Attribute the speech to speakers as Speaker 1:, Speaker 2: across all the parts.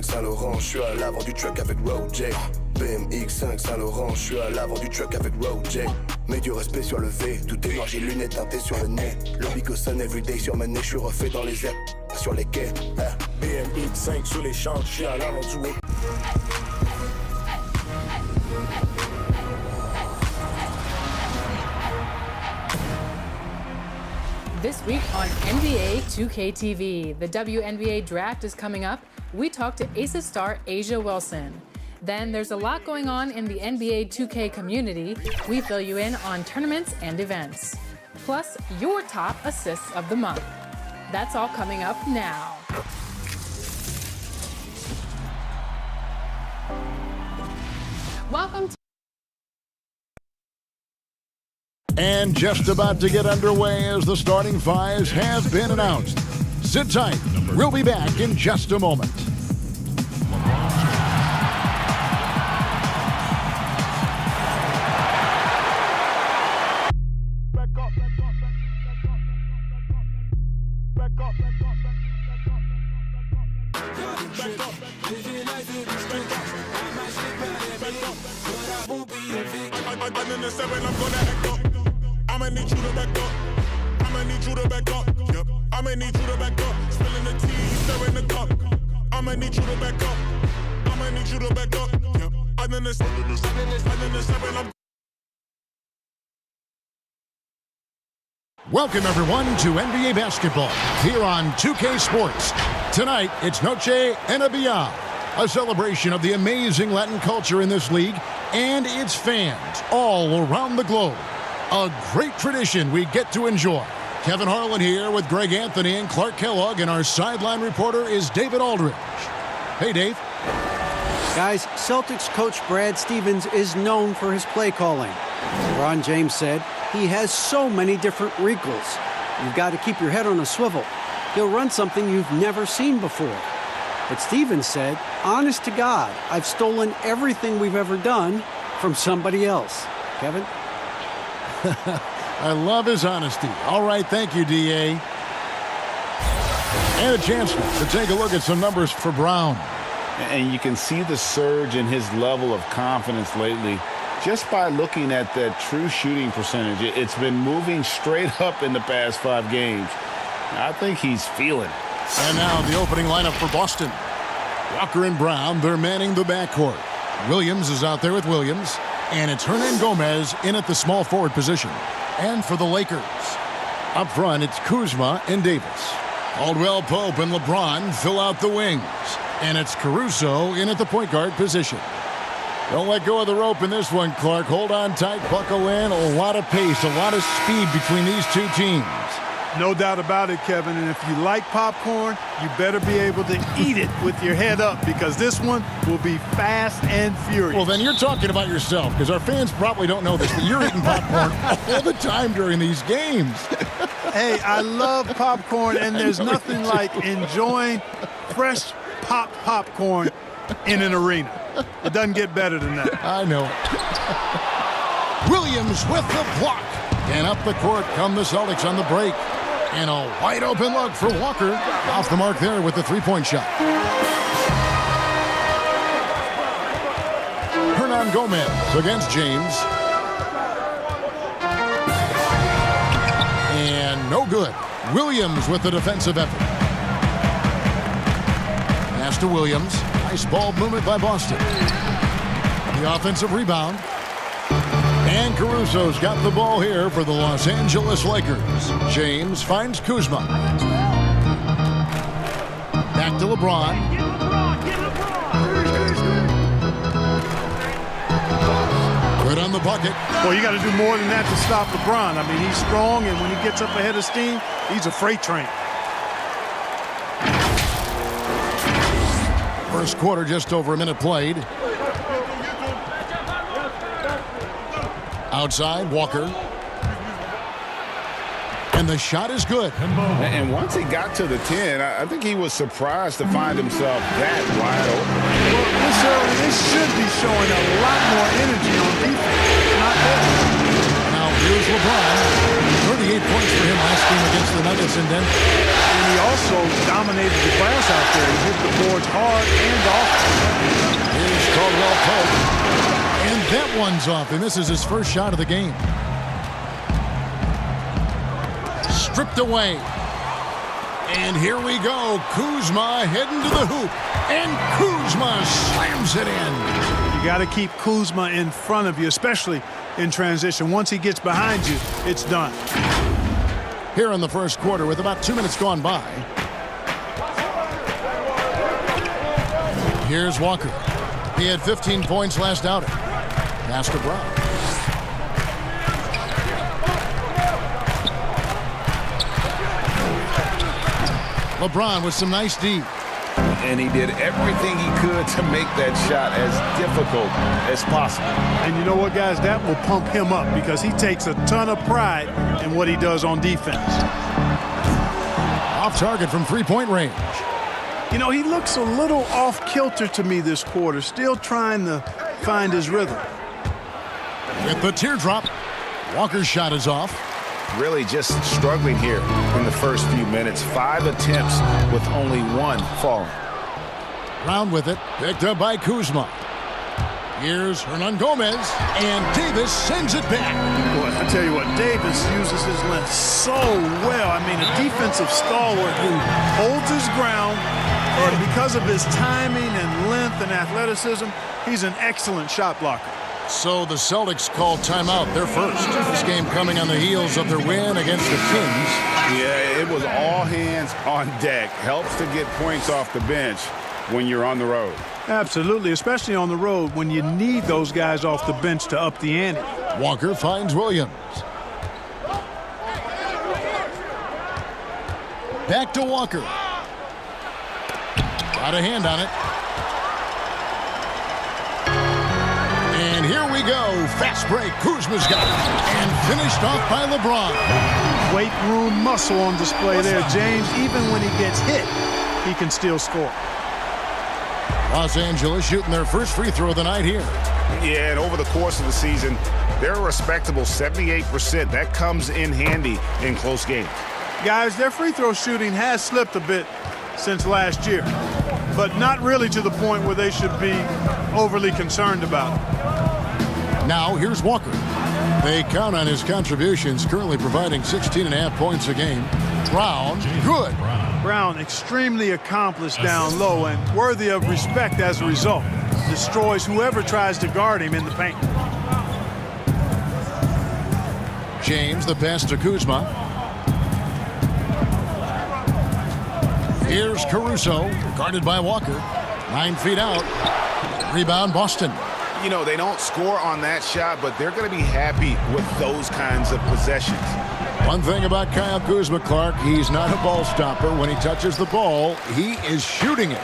Speaker 1: BMX5 Saint-Laurent, je suis à l'avant du truck avec Roger. BMX5 Saint-Laurent, je suis à l'avant du truck avec Roger. Mets du respect sur le V, tout est noir, j'ai lunettes teintées sur le nez. Le Bico Sun everyday sur ma nez, je suis refait dans les airs, sur les quais. BMX5 sur les champs, je suis à l'avant du haut.
Speaker 2: This week on NBA 2K TV, the WNBA draft is coming up. We talk to Aces star Asia Wilson. Then there's a lot going on in the NBA 2K community. We fill you in on tournaments and events. Plus, your top assists of the month. That's all coming up now. Welcome to
Speaker 3: And just about to get underway as the starting fives have been announced. Sit tight. We'll be back in just a moment.
Speaker 4: I'ma need you to back up. I'ma need you to back up. Yep. I'ma need you to back up. Spilling the tea, stirring the cup. I'ma need you to back up. I'ma need you to back up. Yep. I'm in the seven. I'm
Speaker 3: Welcome, everyone, to NBA basketball here on 2K Sports. Tonight, it's Noche Enabia, a celebration of the amazing Latin culture in this league and its fans all around the globe. A great tradition we get to enjoy. Kevin Harlan here with Greg Anthony and Clark Kellogg, and our sideline reporter is David Aldridge. Hey, Dave.
Speaker 5: Guys, Celtics coach Brad Stevens is known for his play calling. LeBron James said he has so many different wrinkles. You've got to keep your head on a swivel. He'll run something you've never seen before. But Stevens said, honest to God, I've stolen everything we've ever done from somebody else. Kevin?
Speaker 3: I love his honesty. All right, thank you, D.A. And a chance to take a look at some numbers for Brown.
Speaker 6: And you can see the surge in his level of confidence lately just by looking at that true shooting percentage. It's been moving straight up in the past 5 games. I think he's feeling it.
Speaker 3: And now the opening lineup for Boston. Walker and Brown, they're manning the backcourt. Williams is out there with Williams. And it's Hernan Gomez in at the small forward position. And for the Lakers, up front, it's Kuzma and Davis. Caldwell Pope and LeBron fill out the wings. And it's Caruso in at the point guard position. Don't let go of the rope in this one, Clark. Hold on tight, buckle in. A lot of pace, a lot of speed between these two teams.
Speaker 7: No doubt about it, Kevin. And if you like popcorn, you better be able to eat it with your head up, because this one will be fast and furious.
Speaker 3: Well, then you're talking about yourself, because our fans probably don't know this, but you're eating popcorn all the time during these games.
Speaker 7: Hey, I love popcorn, and there's nothing like enjoying fresh popcorn in an arena. It doesn't get better than that.
Speaker 3: I know it. Williams with the block. And up the court come the Celtics on the break. And a wide open look for Walker. Off the mark there with the three-point shot. Hernan Gomez against James. And no good. Williams with the defensive effort. Pass to Williams. Nice ball movement by Boston. The offensive rebound. And Caruso's got the ball here for the Los Angeles Lakers. James finds Kuzma. Back to LeBron. Good on the bucket.
Speaker 7: Well, you got to do more than that to stop LeBron. I mean, he's strong, and when he gets up ahead of steam, he's a freight train.
Speaker 3: First quarter, just over a minute played. Outside, Walker. And the shot is good.
Speaker 6: And once he got to the 10, I think he was surprised to find himself that wide open.
Speaker 7: Well, this early, they should be showing a lot more energy on defense. Not this.
Speaker 3: Now, here's LeBron. 38 points for him last game against the Nuggets in Denver.
Speaker 7: And he also dominated the glass out there. He hit the boards hard and often.
Speaker 3: Here's Caldwell Pope. And that one's off. He misses his first shot of the game. Stripped away. And here we go. Kuzma heading to the hoop. And Kuzma slams it in.
Speaker 7: You got to keep Kuzma in front of you, especially in transition. Once he gets behind you, it's done.
Speaker 3: Here in the first quarter with about 2 minutes gone by. Here's Walker. He had 15 points last outing. Pass to Brown. LeBron with some nice D.
Speaker 6: And he did everything he could to make that shot as difficult as possible.
Speaker 7: And you know what, guys? That will pump him up because he takes a ton of pride in what he does on defense.
Speaker 3: Off target from three-point range.
Speaker 7: You know, he looks a little off-kilter to me this quarter, still trying to find his rhythm.
Speaker 3: With the teardrop, Walker's shot is off.
Speaker 6: Really just struggling here in the first few minutes. 5 attempts with only 1 falling.
Speaker 3: Brown with it, picked up by Kuzma. Here's Hernan Gomez, and Davis sends it back.
Speaker 7: Boy, I tell you what, Davis uses his length so well. I mean, a defensive stalwart who holds his ground, and because of his timing and length and athleticism, he's an excellent shot blocker.
Speaker 3: So the Celtics call timeout, their first. This game coming on the heels of their win against the Kings.
Speaker 6: Yeah, it was all hands on deck. Helps to get points off the bench when you're on the road.
Speaker 7: Absolutely, especially on the road when you need those guys off the bench to up the ante.
Speaker 3: Walker finds Williams. Back to Walker. Got a hand on it. And here we go. Fast break. Kuzma's got it. And finished off by LeBron.
Speaker 7: Weight room muscle on display there, James. Even when he gets hit, he can still score.
Speaker 3: Los Angeles shooting their first free throw of the night here.
Speaker 6: Yeah, and over the course of the season, they're a respectable 78%. That comes in handy in close games.
Speaker 7: Guys, their free throw shooting has slipped a bit since last year, but not really to the point where they should be overly concerned about it.
Speaker 3: Now, here's Walker. They count on his contributions, currently providing 16.5 points a game. Brown, good.
Speaker 7: Brown, extremely accomplished down low and worthy of respect as a result. Destroys whoever tries to guard him in the paint.
Speaker 3: James, the pass to Kuzma. Here's Caruso, guarded by Walker. 9 feet out. Rebound, Boston.
Speaker 6: You know, they don't score on that shot, but they're going to be happy with those kinds of possessions.
Speaker 3: One thing about Kyle Kuzma, Clark, he's not a ball stopper. When he touches the ball, he is shooting it.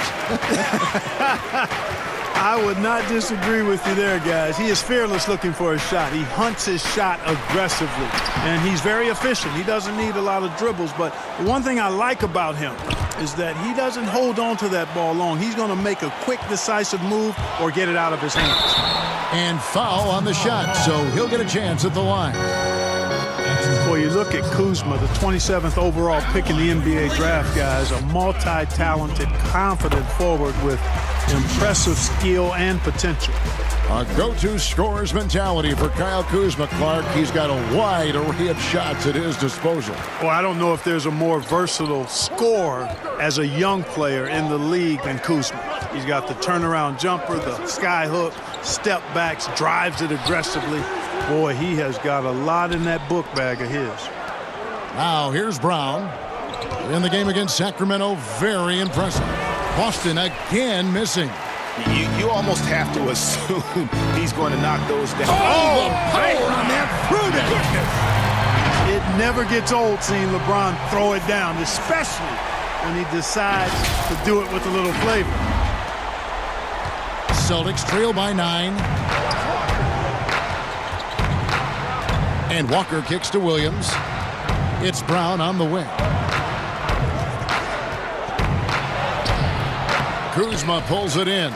Speaker 7: I would not disagree with you there, guys. He is fearless looking for a shot. He hunts his shot aggressively, and he's very efficient. He doesn't need a lot of dribbles, but the one thing I like about him is that he doesn't hold on to that ball long. He's going to make a quick, decisive move or get it out of his hands.
Speaker 3: And foul on the shot, so he'll get a chance at the line.
Speaker 7: Boy, you look at Kuzma, the 27th overall pick in the NBA draft, guys, a multi-talented, confident forward with impressive skill and potential.
Speaker 3: A go-to scorer's mentality for Kyle Kuzma, Clark. He's got a wide array of shots at his disposal.
Speaker 7: Well, I don't know if there's a more versatile scorer as a young player in the league than Kuzma. He's got the turnaround jumper, the sky hook, step backs, drives it aggressively. Boy, he has got a lot in that book bag of his.
Speaker 3: Now, here's Brown. In the game against Sacramento, very impressive. Boston again missing.
Speaker 6: You almost have to assume he's going to knock those down.
Speaker 3: Oh, the power on that through it.
Speaker 7: It never gets old seeing LeBron throw it down, especially when he decides to do it with a little flavor.
Speaker 3: Celtics trail by 9. And Walker kicks to Williams. It's Brown on the wing. Kuzma pulls it in.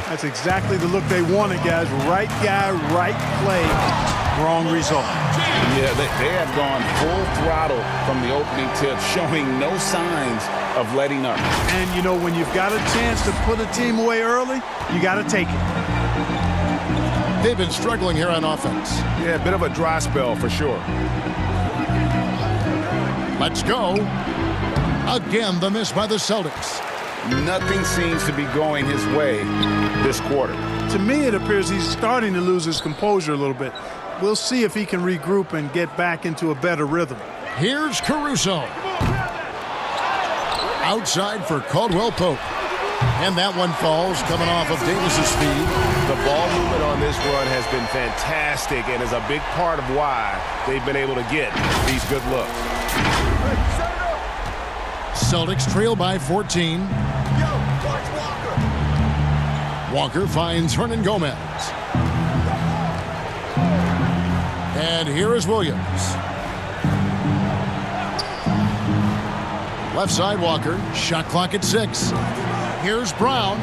Speaker 7: That's exactly the look they wanted, guys. Right guy, right play. Wrong result.
Speaker 6: Yeah, they have gone full throttle from the opening tip, showing no signs of letting up.
Speaker 7: And, you know, when you've got a chance to put a team away early, you got to take it.
Speaker 3: They've been struggling here on offense.
Speaker 6: Yeah, a bit of a dry spell for sure.
Speaker 3: Let's go. Again, the miss by the Celtics.
Speaker 6: Nothing seems to be going his way this quarter.
Speaker 7: To me, it appears he's starting to lose his composure a little bit. We'll see if he can regroup and get back into a better rhythm.
Speaker 3: Here's Caruso. Outside for Caldwell Pope. And that one falls, coming off of Davis's feed.
Speaker 8: The ball movement on this run has been fantastic and is a big part of why they've been able to get these good looks.
Speaker 3: Celtics trail by 14. Walker finds Hernan Gomez. And here is Williams. Left side Walker. Shot clock at 6. Here's Brown.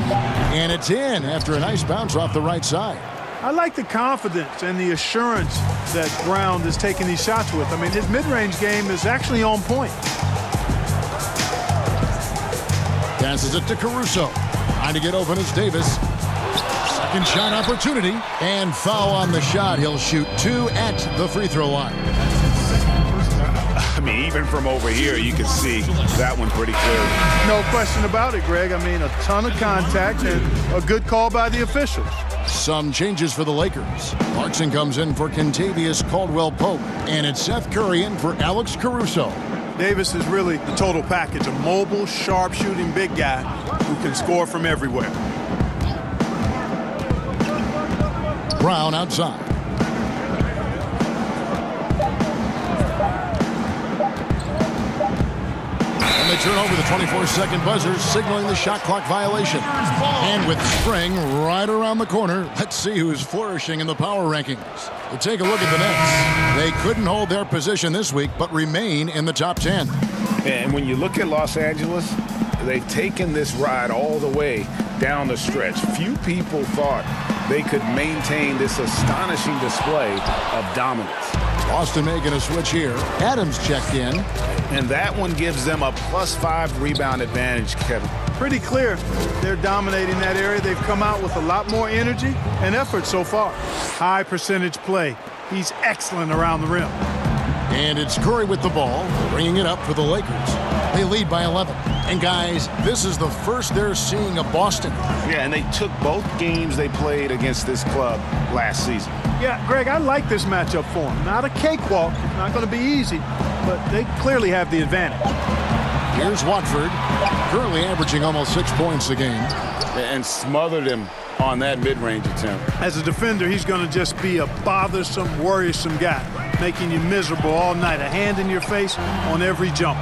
Speaker 3: And it's in after a nice bounce off the right side.
Speaker 7: I like the confidence and the assurance that Brown is taking these shots with. I mean, his mid-range game is actually on point.
Speaker 3: Passes it to Caruso. Trying to get open is Davis. Second shot opportunity. And foul on the shot. He'll shoot 2 at the free throw line.
Speaker 8: I mean, even from over here, you can see that one pretty clearly.
Speaker 7: No question about it, Greg. I mean, a ton of contact and a good call by the officials.
Speaker 3: Some changes for the Lakers. Clarkson comes in for Kentavious Caldwell-Pope. And it's Seth Curry in for Alex Caruso.
Speaker 7: Davis is really the total package, a mobile, sharp-shooting big guy who can score from everywhere.
Speaker 3: Brown outside. And they turn over the 24-second buzzer, signaling the shot clock violation. And with Spring right around the corner, let's see who's flourishing in the power rankings. To take a look at the Nets, they couldn't hold their position this week, but remain in the top 10.
Speaker 6: And when you look at Los Angeles, they've taken this ride all the way down the stretch. Few people thought they could maintain this astonishing display of dominance.
Speaker 3: Boston making a switch here. Adams checked in.
Speaker 6: And that one gives them a +5 rebound advantage, Kevin.
Speaker 7: Pretty clear they're dominating that area. They've come out with a lot more energy and effort so far. High percentage play. He's excellent around the rim.
Speaker 3: And it's Curry with the ball, bringing it up for the Lakers. They lead by 11. And guys, this is the first they're seeing of Boston.
Speaker 6: Yeah, and they took both games they played against this club last season.
Speaker 7: Yeah, Greg, I like this matchup for them. Not a cakewalk, not going to be easy, but they clearly have the advantage.
Speaker 3: Here's Watford, currently averaging almost 6 points a game.
Speaker 6: And smothered him on that mid-range attempt.
Speaker 7: As a defender, he's going to just be a bothersome, worrisome guy, making you miserable all night, a hand in your face on every jump.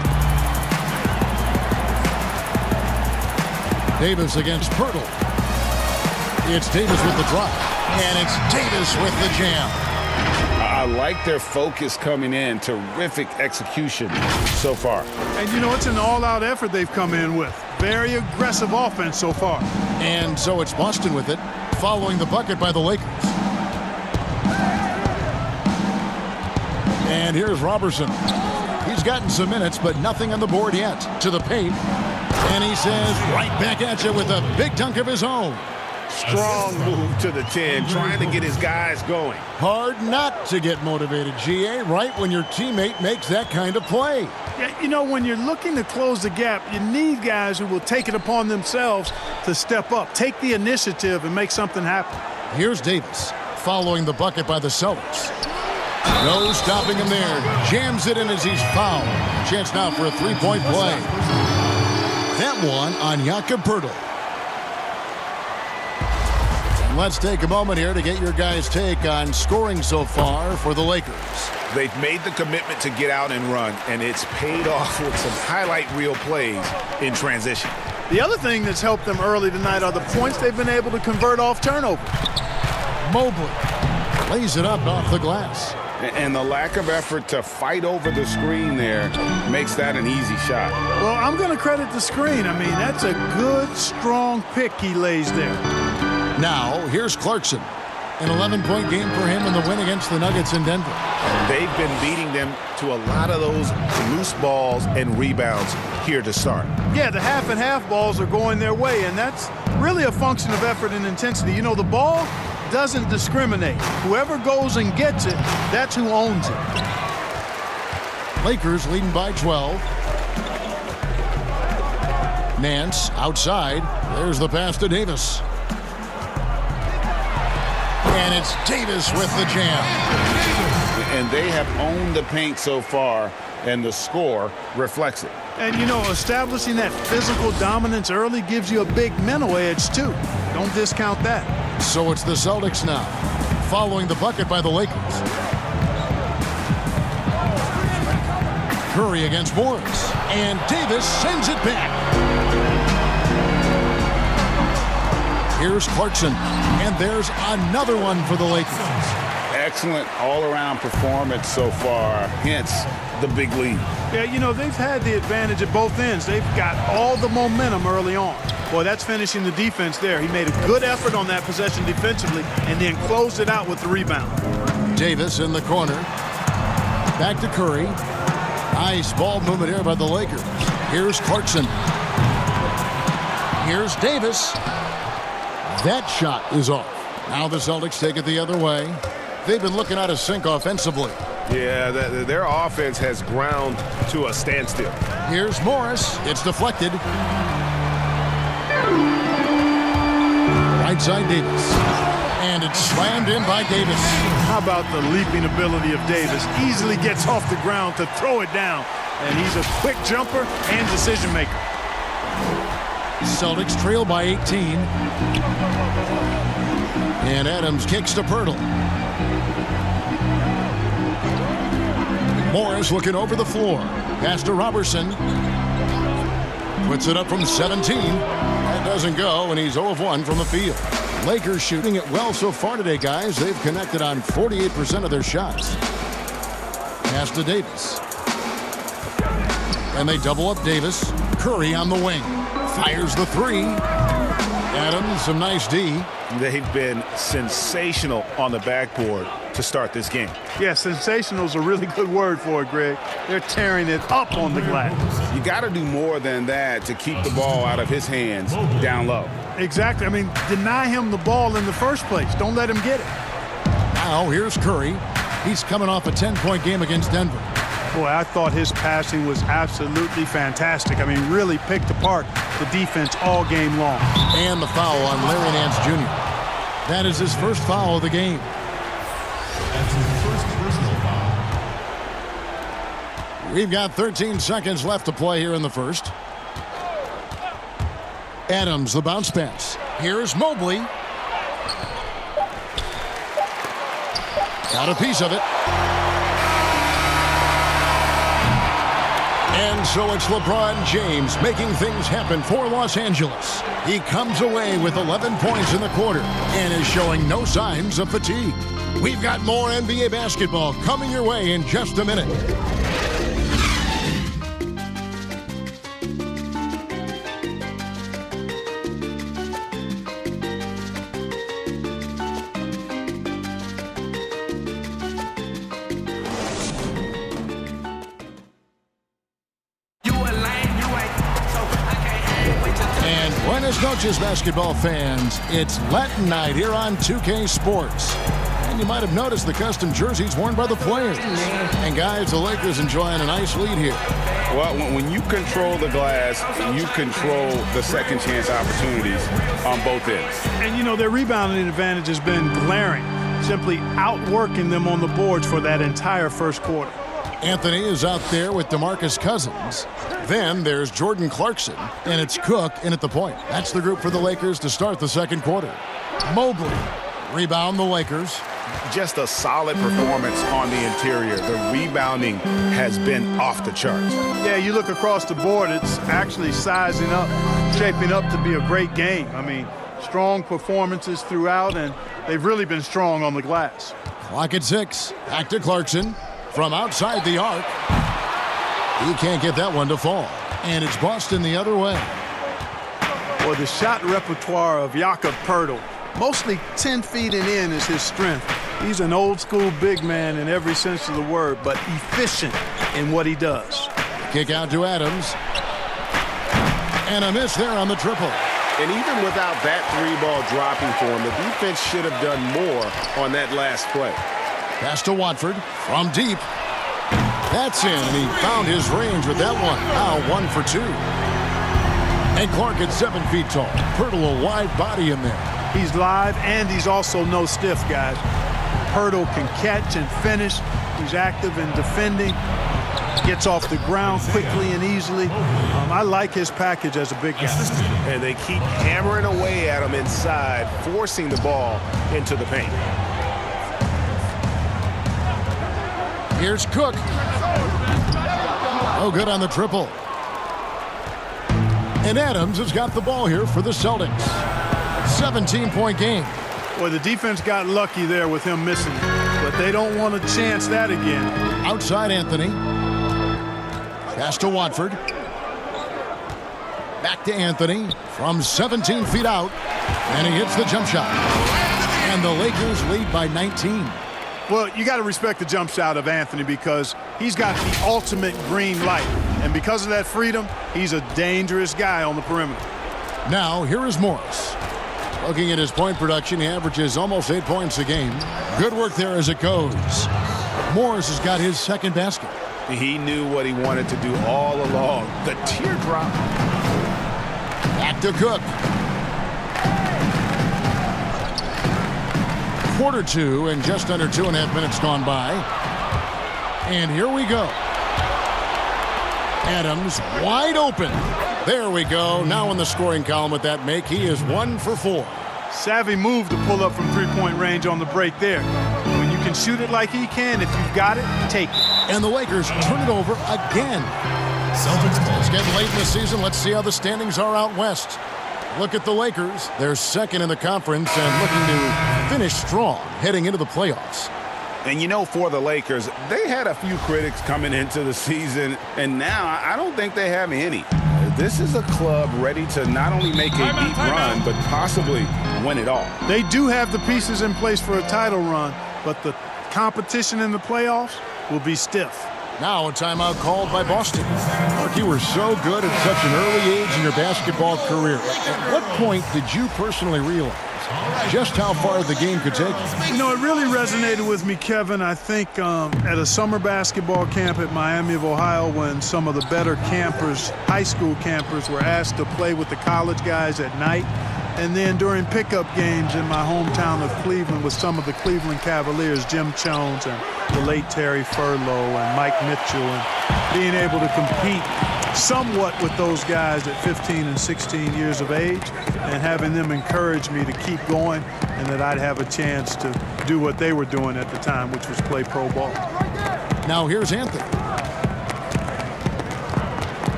Speaker 3: Davis against Pirtle. It's Davis with the drop. And it's Davis with the jam.
Speaker 6: I like their focus coming in. Terrific execution so far.
Speaker 7: And, you know, it's an all-out effort they've come in with. Very aggressive offense so far.
Speaker 3: And so it's Boston with it, following the bucket by the Lakers. And here's Robertson. He's gotten some minutes, but nothing on the board yet. To the paint. And he says, right back at you with a big dunk of his own.
Speaker 8: Strong move to the 10, trying to get his guys going.
Speaker 3: Hard not to get motivated, GA, right when your teammate makes that kind of play.
Speaker 7: Yeah, you know, when you're looking to close the gap, you need guys who will take it upon themselves to step up, take the initiative, and make something happen.
Speaker 3: Here's Davis, following the bucket by the Celtics. No stopping him there. Jams it in as he's fouled. Chance now for a three-point play. That one on Jakob Poeltl. Let's take a moment here to get your guys' take on scoring so far for the Lakers.
Speaker 8: They've made the commitment to get out and run, and it's paid off with some highlight reel plays in transition.
Speaker 7: The other thing that's helped them early tonight are the points they've been able to convert off turnover.
Speaker 3: Mobley lays it up off the glass.
Speaker 6: And the lack of effort to fight over the screen there makes that an easy shot.
Speaker 7: Well, I'm going to credit the screen. I mean, that's a good, strong pick he lays there.
Speaker 3: Now, here's Clarkson. An 11-point game for him in the win against the Nuggets in Denver.
Speaker 8: They've been beating them to a lot of those loose balls and rebounds here to start.
Speaker 7: Yeah, the half and half balls are going their way, and that's really a function of effort and intensity. You know, the ball doesn't discriminate. Whoever goes and gets it, that's who owns it.
Speaker 3: Lakers leading by 12. Nance outside. There's the pass to Davis. And it's Davis with the jam.
Speaker 6: And they have owned the paint so far, and the score reflects it.
Speaker 7: And, you know, establishing that physical dominance early gives you a big mental edge, too. Don't discount that.
Speaker 3: So it's the Celtics now, following the bucket by the Lakers. Curry against Morris. And Davis sends it back. Here's Clarkson. And there's another one for the Lakers.
Speaker 6: Excellent all-around performance so far, hence the big lead.
Speaker 7: Yeah, you know, they've had the advantage at both ends. They've got all the momentum early on. Boy, that's finishing the defense there. He made a good effort on that possession defensively and then closed it out with the rebound.
Speaker 3: Davis in the corner. Back to Curry. Nice ball movement here by the Lakers. Here's Clarkson. Here's Davis. That shot is off. Now the Celtics take it the other way. They've been looking out of sync offensively.
Speaker 8: Yeah, their offense has ground to a standstill.
Speaker 3: Here's Morris. It's deflected. Right side Davis. And it's slammed in by Davis.
Speaker 7: How about the leaping ability of Davis? Easily gets off the ground to throw it down. And he's a quick jumper and decision maker.
Speaker 3: Celtics trail by 18. And Adams kicks to Pirtle. Morris looking over the floor. Pass to Robertson. Puts it up from 17. That doesn't go, and he's 0 of 1 from the field. Lakers shooting it well so far today, guys. They've connected on 48% of their shots. Pass to Davis. And they double up Davis. Curry on the wing. Fires the three. Adams, some nice D.
Speaker 8: They've been sensational on the backboard to start this game.
Speaker 7: Yeah, sensational is a really good word for it, Greg. They're tearing it up on the glass.
Speaker 6: You got to do more than that to keep the ball out of his hands down low.
Speaker 7: Exactly. I mean, deny him the ball in the first place. Don't let him get it.
Speaker 3: Now here's Curry. He's coming off a 10-point game against Denver.
Speaker 7: Boy, I thought his passing was absolutely fantastic. I mean, really picked apart the defense all game long.
Speaker 3: And the foul on Larry Nance Jr. That is his first foul of the game.
Speaker 9: That's his first personal foul.
Speaker 3: We've got 13 seconds left to play here in the first. Adams, the bounce pass. Here's Mobley. Got a piece of it. And so it's LeBron James making things happen for Los Angeles. He comes away with 11 points in the quarter and is showing no signs of fatigue. We've got more NBA basketball coming your way in just a minute. Buenas noches, basketball fans. It's Latin night here on 2K Sports. And you might have noticed the custom jerseys worn by the players. And guys, the Lakers enjoying a nice lead here.
Speaker 6: Well, when you control the glass, you control the second chance opportunities on both ends.
Speaker 7: And, you know, their rebounding advantage has been glaring, simply outworking them on the boards for that entire first quarter.
Speaker 3: Anthony is out there with DeMarcus Cousins. Then there's Jordan Clarkson, and it's Cook in at the point. That's the group for the Lakers to start the second quarter. Mobley, rebound the Lakers.
Speaker 8: Just a solid performance on the interior. The rebounding has been off the charts.
Speaker 7: Yeah, you look across the board, it's actually sizing up, shaping up to be a great game. I mean, strong performances throughout, and they've really been strong on the glass.
Speaker 3: Clock at 6. Back to Clarkson from outside the arc. He can't get that one to fall. And it's Boston the other way.
Speaker 7: Well, the shot repertoire of Jakob Poeltl Mostly 10 feet and in is his strength. He's an old-school big man in every sense of the word, but efficient in what he does.
Speaker 3: Kick out to Adams. And a miss there on the triple.
Speaker 8: And even without that three-ball dropping for him, the defense should have done more on that last play.
Speaker 3: Pass to Watford from deep. That's in, and he found his range with that one. Now 1 for 2. And Clark at 7 feet tall. Pirtle a wide body in there.
Speaker 7: He's live, and he's also no stiff, guys. Pirtle can catch and finish. He's active in defending. Gets off the ground quickly and easily. I like his package as a big guy.
Speaker 8: And they keep hammering away at him inside, forcing the ball into the paint.
Speaker 3: Here's Cook. Oh, good on the triple. And Adams has got the ball here for the Celtics. 17-point game.
Speaker 7: Well, the defense got lucky there with him missing, but they don't want to chance that again.
Speaker 3: Outside Anthony. Pass to Watford. Back to Anthony from 17 feet out. And he hits the jump shot. And the Lakers lead by 19.
Speaker 7: Well, you got to respect the jump shot of Anthony because he's got the ultimate green light. And because of that freedom, he's a dangerous guy on the perimeter.
Speaker 3: Now, here is Morris. Looking at his point production, he averages almost 8 points a game. Good work there as it goes. Morris has got his second basket.
Speaker 8: He knew what he wanted to do all along. The teardrop.
Speaker 3: Back to Cook. Quarter 2 and just under 2.5 minutes gone by. And here we go. Adams wide open. There we go. Now in the scoring column with that make, he is 1 for 4.
Speaker 7: Savvy move to pull up from three-point range on the break there. When you can shoot it like he can, if you've got it, take it.
Speaker 3: And the Lakers turn it over again. It's getting late in the season. Let's see how the standings are out west. Look at the Lakers. They're second in the conference and looking to finish strong heading into the playoffs.
Speaker 6: And you know, for the Lakers, they had a few critics coming into the season, and now I don't think they have any. This is a club ready to not only make a deep run, but possibly win it all.
Speaker 7: They do have the pieces in place for a title run, but the competition in the playoffs will be stiff.
Speaker 3: Now a timeout called by Boston. Look, you were so good at such an early age in your basketball career. At what point did you personally realize just how far the game could take you?
Speaker 7: You know, it really resonated with me, Kevin, I think at a summer basketball camp at Miami of Ohio when some of the better campers, high school campers, were asked to play with the college guys at night. And then during pickup games in my hometown of Cleveland with some of the Cleveland Cavaliers, Jim Jones and the late Terry Furlow and Mike Mitchell, and being able to compete somewhat with those guys at 15 and 16 years of age and having them encourage me to keep going and that I'd have a chance to do what they were doing at the time, which was play pro ball.
Speaker 3: Now here's Anthony.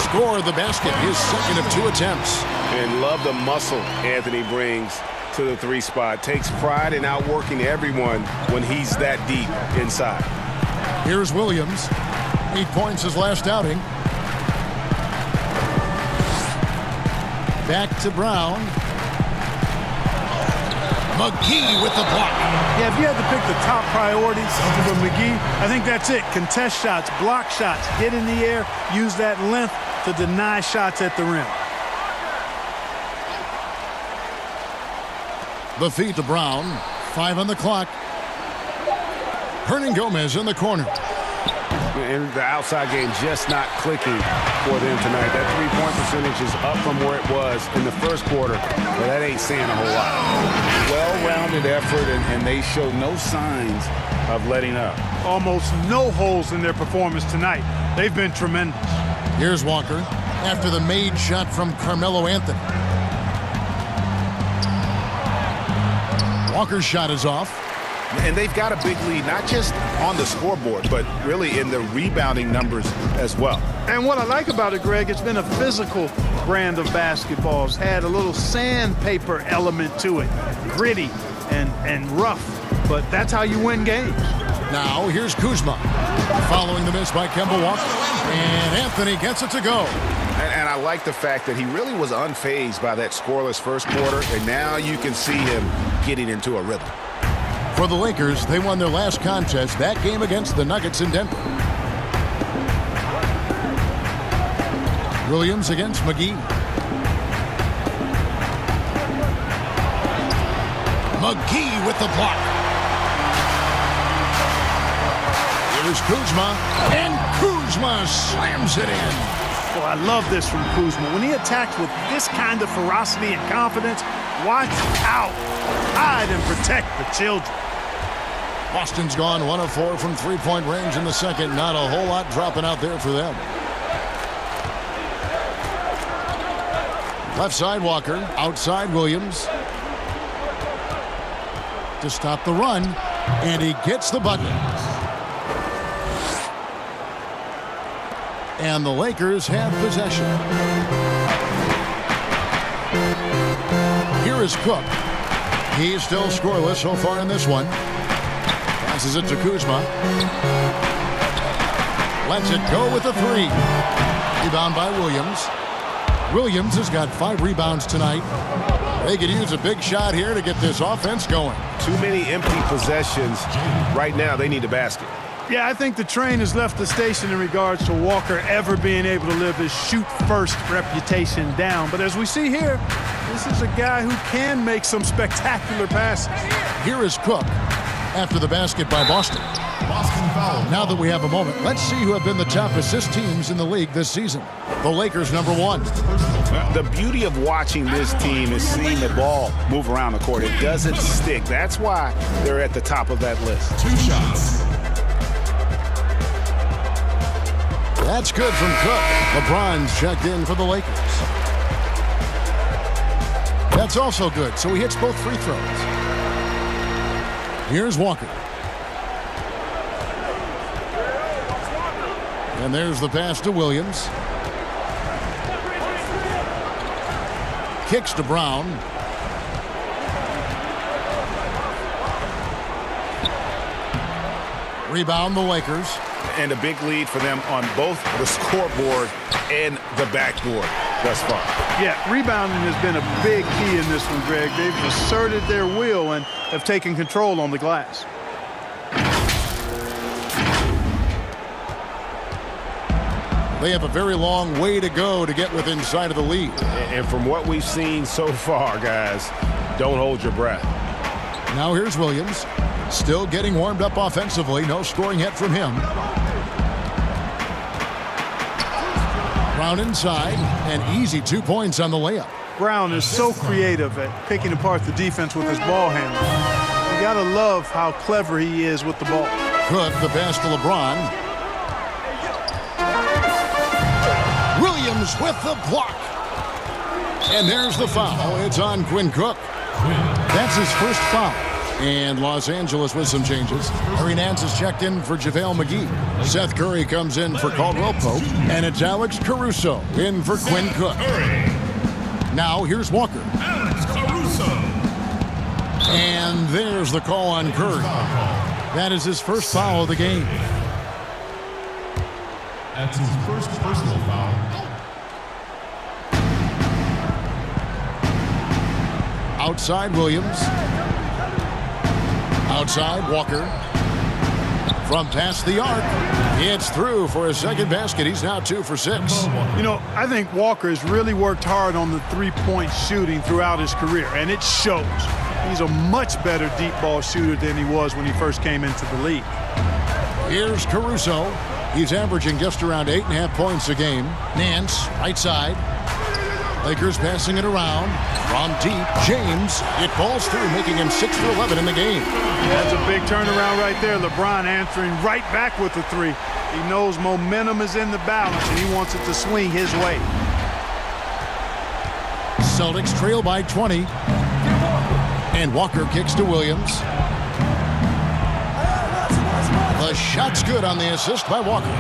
Speaker 3: Score the basket, his second of 2 attempts.
Speaker 8: And love the muscle Anthony brings to the 3 spot. Takes pride in outworking everyone when he's that deep inside.
Speaker 3: Here's Williams. 8 points his last outing. Back to Brown. McGee with the block.
Speaker 7: Yeah, if you had to pick the top priorities for McGee, I think that's it. Contest shots, block shots, get in the air, use that length to deny shots at the rim.
Speaker 3: The feed to Brown. 5 on the clock. Hernan Gomez in the corner.
Speaker 8: And the outside game just not clicking for them tonight. That 3-point percentage is up from where it was in the first quarter, but that ain't saying a whole lot. Well-rounded effort, and they show no signs of letting up.
Speaker 7: Almost no holes in their performance tonight. They've been tremendous.
Speaker 3: Here's Walker after the made shot from Carmelo Anthony. Walker's shot is off.
Speaker 8: And they've got a big lead, not just on the scoreboard, but really in the rebounding numbers as well.
Speaker 7: And what I like about it, Greg, it's been a physical brand of basketball. It's had a little sandpaper element to it, gritty and rough, but that's how you win games.
Speaker 3: Now here's Kuzma following the miss by Kemba Walker. And Anthony gets it to go.
Speaker 8: And I like the fact that he really was unfazed by that scoreless first quarter, and now you can see him getting into a rhythm.
Speaker 3: For the Lakers, they won their last contest, that game against the Nuggets in Denver. Williams against McGee. McGee with the block. Here's Kuzma, and Kuzma slams it in.
Speaker 7: Well, I love this from Kuzma. When he attacks with this kind of ferocity and confidence, watch out. Hide and protect the children.
Speaker 3: Boston's gone 1 of 4 from three-point range in the second. Not a whole lot dropping out there for them. Left side Walker, outside Williams. To stop the run, and he gets the bucket. And the Lakers have possession. Here is Cook. He's still scoreless so far in this one. Passes it to Kuzma. Lets it go with a 3. Rebound by Williams. Williams has got 5 rebounds tonight. They could use a big shot here to get this offense going.
Speaker 8: Too many empty possessions. Right now, they need a basket.
Speaker 7: Yeah, I think the train has left the station in regards to Walker ever being able to live his shoot-first reputation down. But as we see here, this is a guy who can make some spectacular passes.
Speaker 3: Here is Cook after the basket by Boston.
Speaker 9: Boston foul.
Speaker 3: Now that we have a moment, let's see who have been the top assist teams in the league this season. The Lakers, number 1.
Speaker 8: The beauty of watching this team is seeing the ball move around the court. It doesn't stick. That's why they're at the top of that list.
Speaker 9: 2 shots.
Speaker 3: That's good from Cook. LeBron's checked in for the Lakers. That's also good, so he hits both free throws. Here's Walker. And there's the pass to Williams. Kicks to Brown. Rebound the Lakers.
Speaker 8: And a big lead for them on both the scoreboard and the backboard thus far.
Speaker 7: Yeah, rebounding has been a big key in this one, Greg. They've asserted their will and have taken control on the glass.
Speaker 3: They have a very long way to go to get within sight of the lead.
Speaker 8: And from what we've seen so far, guys, don't hold your breath.
Speaker 3: Now here's Williams. Still getting warmed up offensively. No scoring yet from him. Brown inside, and easy 2 points on the layup.
Speaker 7: Brown is so creative at picking apart the defense with his ball handling. You gotta love how clever he is with the ball.
Speaker 3: Cook, the pass to LeBron. Williams with the block. And there's the foul. It's on Quinn Cook. That's his first foul. And Los Angeles with some changes. Harry Nance is checked in for JaVale McGee. Seth Curry comes in for Caldwell Pope. And it's Alex Caruso in for Quinn Cook. Now here's Walker.
Speaker 9: Alex Caruso.
Speaker 3: And there's the call on Curry. That is his first foul of the game.
Speaker 9: That's his first personal foul.
Speaker 3: Outside Williams. Outside Walker. From past the arc. It's through for his second basket. He's now 2 for 6.
Speaker 7: You know, I think Walker has really worked hard on the three-point shooting throughout his career, and it shows. He's a much better deep ball shooter than he was when he first came into the league.
Speaker 3: Here's Caruso. He's averaging just around 8.5 points a game. Nance, right side. Lakers passing it around. From deep, James. It falls through, making him 6 for 11 in the game.
Speaker 7: That's a big turnaround right there. LeBron answering right back with the 3. He knows momentum is in the balance, and he wants it to swing his way.
Speaker 3: Celtics trail by 20. And Walker kicks to Williams. The shot's good on the assist by Walker.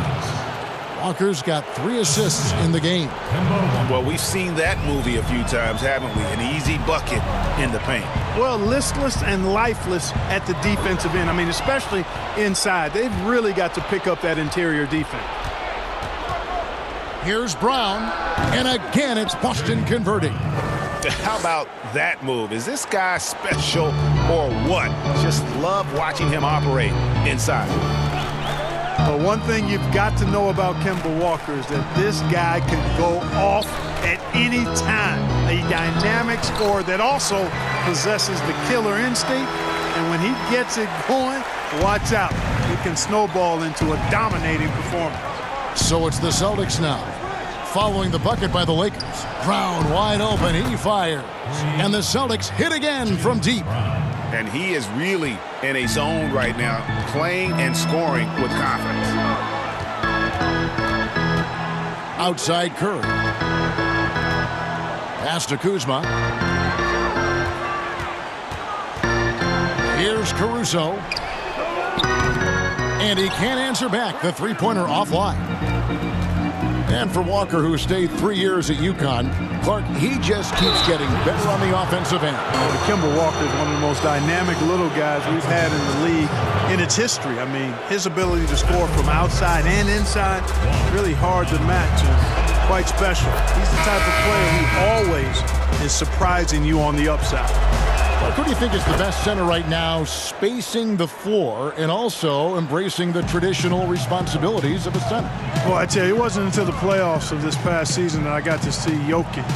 Speaker 3: Walker's got 3 assists in the game.
Speaker 8: Well, we've seen that movie a few times, haven't we? An easy bucket in the paint.
Speaker 7: Well, listless and lifeless at the defensive end. I mean, especially inside. They've really got to pick up that interior defense.
Speaker 3: Here's Brown, and again it's Boston converting.
Speaker 8: How about that move? Is this guy special or what? Just love watching him operate inside.
Speaker 7: But one thing you've got to know about Kemba Walker is that this guy can go off at any time. A dynamic scorer that also possesses the killer instinct. And when he gets it going, watch out. It can snowball into a dominating performance.
Speaker 3: So it's the Celtics now. Following the bucket by the Lakers. Brown wide open, he fires. And the Celtics hit again from deep.
Speaker 8: And he is really in a zone right now, playing and scoring with confidence.
Speaker 3: Outside Curry. Pass to Kuzma. Here's Caruso. And he can't answer back. The three-pointer offline. And for Walker, who stayed 3 years at UConn, Clark, he just keeps getting better on the offensive end.
Speaker 7: Kemba Walker is one of the most dynamic little guys we've had in the league in its history. I mean, his ability to score from outside and inside, really hard to match and quite special. He's the type of player who always is surprising you on the upside.
Speaker 3: Clark, who do you think is the best center right now, spacing the floor and also embracing the traditional responsibilities of a center?
Speaker 7: Well, I tell you, it wasn't until the playoffs of this past season that I got to see Jokic.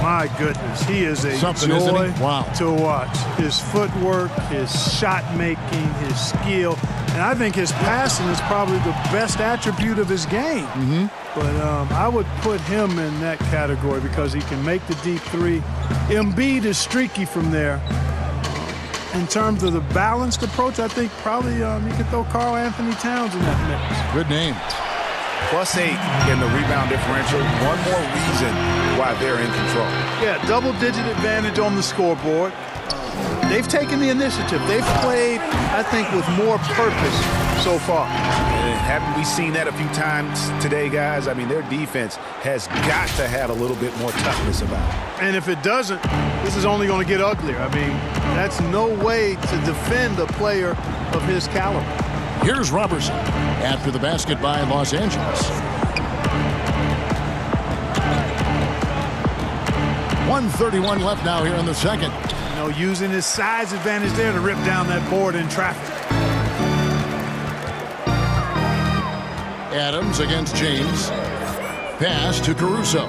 Speaker 7: My goodness, he is a joy to watch. His footwork, his shot making, his skill, and I think his passing is probably the best attribute of his game. But I would put him in that category because he can make the deep three. Embiid is streaky from there. In terms of the balanced approach, I think probably you could throw Karl Anthony Towns in that mix.
Speaker 3: Good name.
Speaker 8: +8 in the rebound differential. One more reason why they're in control.
Speaker 7: Yeah, double-digit advantage on the scoreboard. They've taken the initiative. They've played, I think, with more purpose so far.
Speaker 8: And haven't we seen that a few times today, guys? I mean, their defense has got to have a little bit more toughness about it.
Speaker 7: And if it doesn't, this is only going to get uglier. I mean, that's no way to defend a player of his caliber.
Speaker 3: Here's Robertson after the basket by Los Angeles. 1:31 left now here in the second.
Speaker 7: You know, using his size advantage there to rip down that board in traffic.
Speaker 3: Adams against James. Pass to Caruso.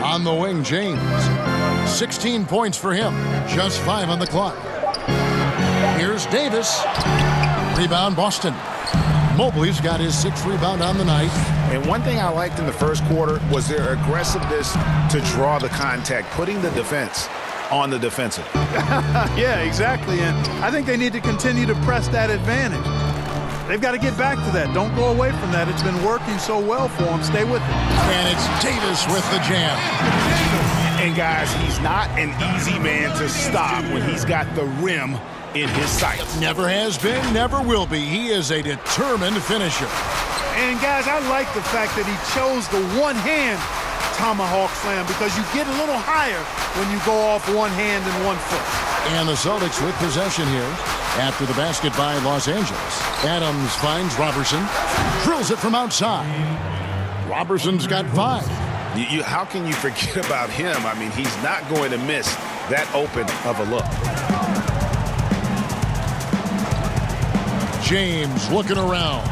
Speaker 3: On the wing, James. 16 points for him. Just 5 on the clock. Here's Davis. Rebound, Boston. Mobley's got his 6th rebound on the night.
Speaker 8: And one thing I liked in the first quarter was their aggressiveness to draw the contact, putting the defense on the defensive.
Speaker 7: Yeah, exactly. And I think they need to continue to press that advantage. They've got to get back to that. Don't go away from that. It's been working so well for them. Stay with it.
Speaker 3: And it's Davis with the jam.
Speaker 8: And guys, he's not an easy man to stop when he's got the rim in his sights.
Speaker 3: Never has been, never will be. He is a determined finisher.
Speaker 7: And guys, I like the fact that he chose the one-hand tomahawk slam because you get a little higher when you go off one hand and one foot.
Speaker 3: And the Celtics with possession here after the basket by Los Angeles. Adams finds Robertson, drills it from outside. Robertson's got 5.
Speaker 8: How can you forget about him? I mean, he's not going to miss that open of a look.
Speaker 3: James looking around.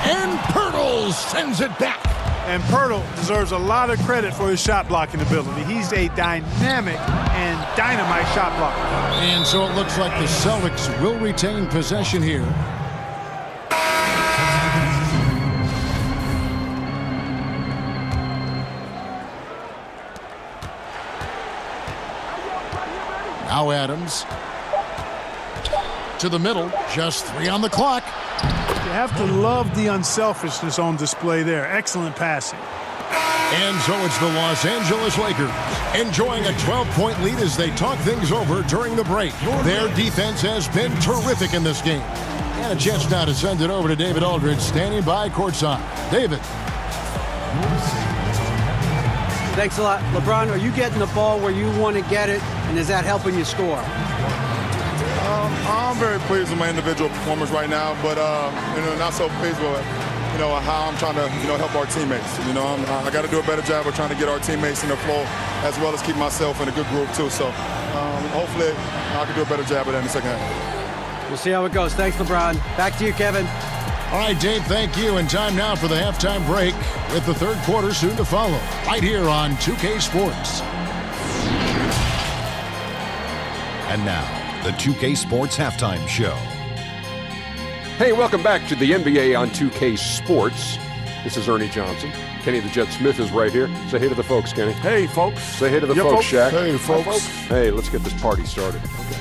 Speaker 3: And Pirtle sends it back.
Speaker 7: And Pirtle deserves a lot of credit for his shot blocking ability. He's a dynamic and dynamite shot blocker.
Speaker 3: And so it looks like the Celtics will retain possession here. Now Adams to the middle, just 3 on the clock.
Speaker 7: You have to love the unselfishness on display there. Excellent passing.
Speaker 3: And so it's the Los Angeles Lakers enjoying a 12-point lead as they talk things over during the break. Their defense has been terrific in this game. And a chance now to send it over to David Aldridge, standing by courtside. David.
Speaker 5: Thanks a lot. LeBron, are you getting the ball where you want to get it, and is that helping you score?
Speaker 4: I'm very pleased with my individual performance right now, but not so pleased with how I'm trying to help our teammates. I got to do a better job of trying to get our teammates in the flow, as well as keep myself in a good group too. So hopefully I can do a better job of that in the second half.
Speaker 5: We'll see how it goes. Thanks, LeBron. Back to you, Kevin.
Speaker 3: All right, Dave, thank you. And time now for the halftime break with the third quarter soon to follow, right here on 2K Sports.
Speaker 10: And now, the 2K Sports Halftime Show.
Speaker 11: Hey, welcome back to the NBA on 2K Sports. This is Ernie Johnson. Kenny the Jet Smith is right here. Say hey to the folks, Kenny.
Speaker 7: Hey, folks.
Speaker 11: Say hey to the folks, Shaq.
Speaker 3: Hey, folks.
Speaker 11: Hey, let's get this party started. Okay.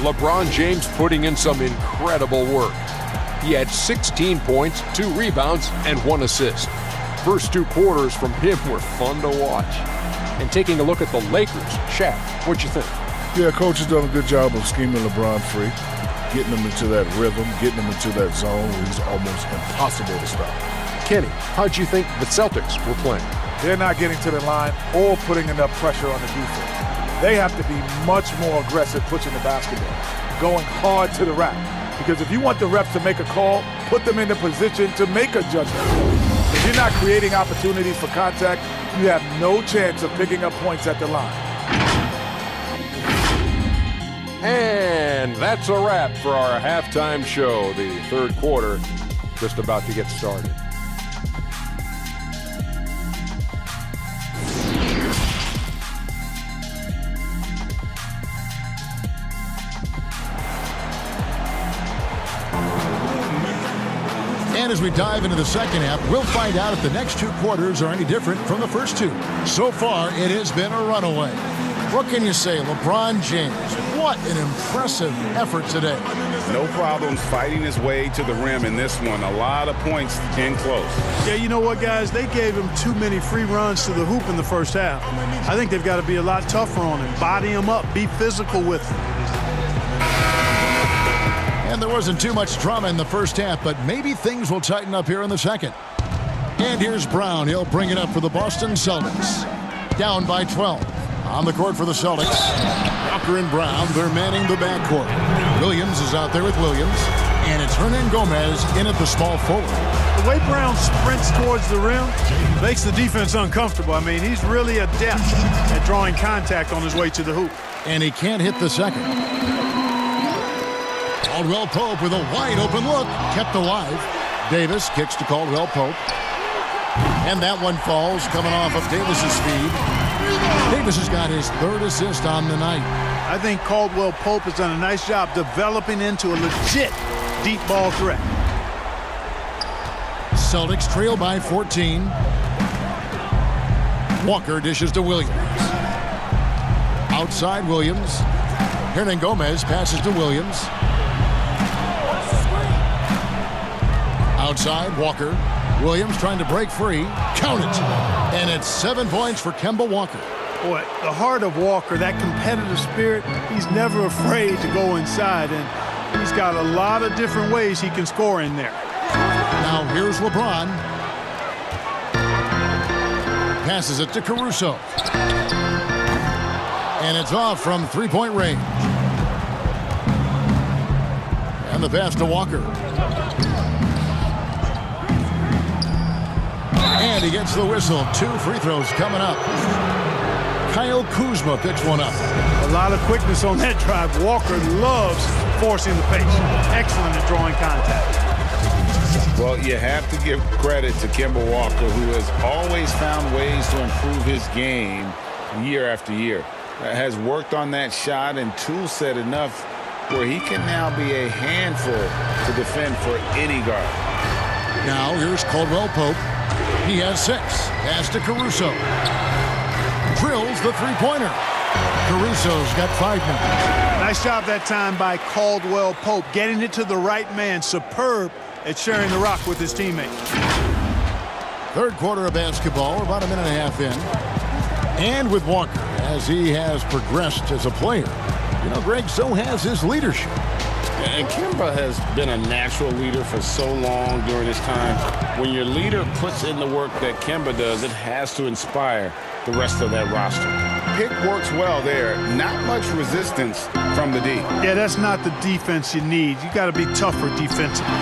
Speaker 11: LeBron James putting in some incredible work. He had 16 points, 2 rebounds, and 1 assist. First 2 quarters from him were fun to watch. And taking a look at the Lakers, Shaq, what'd you think?
Speaker 12: Yeah, coach has done a good job of scheming LeBron free, getting him into that rhythm, getting him into that zone where he's almost impossible to stop.
Speaker 11: Kenny, how'd you think the Celtics were playing?
Speaker 7: They're not getting to the line or putting enough pressure on the defense. They have to be much more aggressive pushing the basketball, going hard to the rack. Because if you want the refs to make a call, put them in the position to make a judgment call. If you're not creating opportunities for contact, you have no chance of picking up points at the line.
Speaker 11: And that's a wrap for our halftime show. The third quarter just about to get started.
Speaker 3: And as we dive into the second half, we'll find out if the next 2 quarters are any different from the first 2. So far, it has been a runaway. What can you say, LeBron James? What an impressive effort today.
Speaker 6: No problems fighting his way to the rim in this one. A lot of points in close.
Speaker 7: Yeah, you know what, guys? They gave him too many free runs to the hoop in the first half. I think they've got to be a lot tougher on him, body him up, be physical with him.
Speaker 3: And there wasn't too much drama in the first half, but maybe things will tighten up here in the second. And here's Brown. He'll bring it up for the Boston Celtics. Down by 12. On the court for the Celtics, Walker and Brown, they're manning the backcourt. Williams is out there with Williams, and it's Hernan Gomez in at the small forward.
Speaker 7: The way Brown sprints towards the rim makes the defense uncomfortable. I mean, he's really adept at drawing contact on his way to the hoop.
Speaker 3: And he can't hit the second. Caldwell Pope with a wide open look, kept alive. Davis kicks to Caldwell Pope. And that one falls, coming off of Davis's speed. Davis has got his 3rd assist on the night.
Speaker 7: I think Caldwell Pope has done a nice job developing into a legit deep ball threat.
Speaker 3: Celtics trail by 14. Walker dishes to Williams. Outside Williams. Hernan Gomez passes to Williams. Outside Walker. Williams trying to break free. Count it. And it's 7 points for Kemba Walker.
Speaker 7: Boy, the heart of Walker, that competitive spirit, he's never afraid to go inside, and he's got a lot of different ways he can score in there.
Speaker 3: Now here's LeBron. Passes it to Caruso. And it's off from 3-point range. And the pass to Walker. And he gets the whistle. 2 free throws coming up. Kyle Kuzma picks one up.
Speaker 7: A lot of quickness on that drive. Walker loves forcing the pace. Excellent at drawing contact.
Speaker 6: Well, you have to give credit to Kemba Walker, who has always found ways to improve his game year after year. Has worked on that shot and tool set enough where he can now be a handful to defend for any guard.
Speaker 3: Now here's Caldwell Pope. He has 6. Pass to Caruso. Drills the 3-pointer. Caruso's got 5 minutes.
Speaker 7: Nice job that time by Caldwell Pope, getting it to the right man. Superb at sharing the rock with his teammates.
Speaker 3: Third quarter of basketball, about a minute and a half in. And with Walker, as he has progressed as a player, you know, Greg, so has his leadership.
Speaker 6: And Kemba has been a natural leader for so long during his time. When your leader puts in the work that Kemba does, it has to inspire the rest of that roster. Pick works well there. Not much resistance from the D.
Speaker 7: Yeah, that's not the defense you need. You got to be tougher defensively.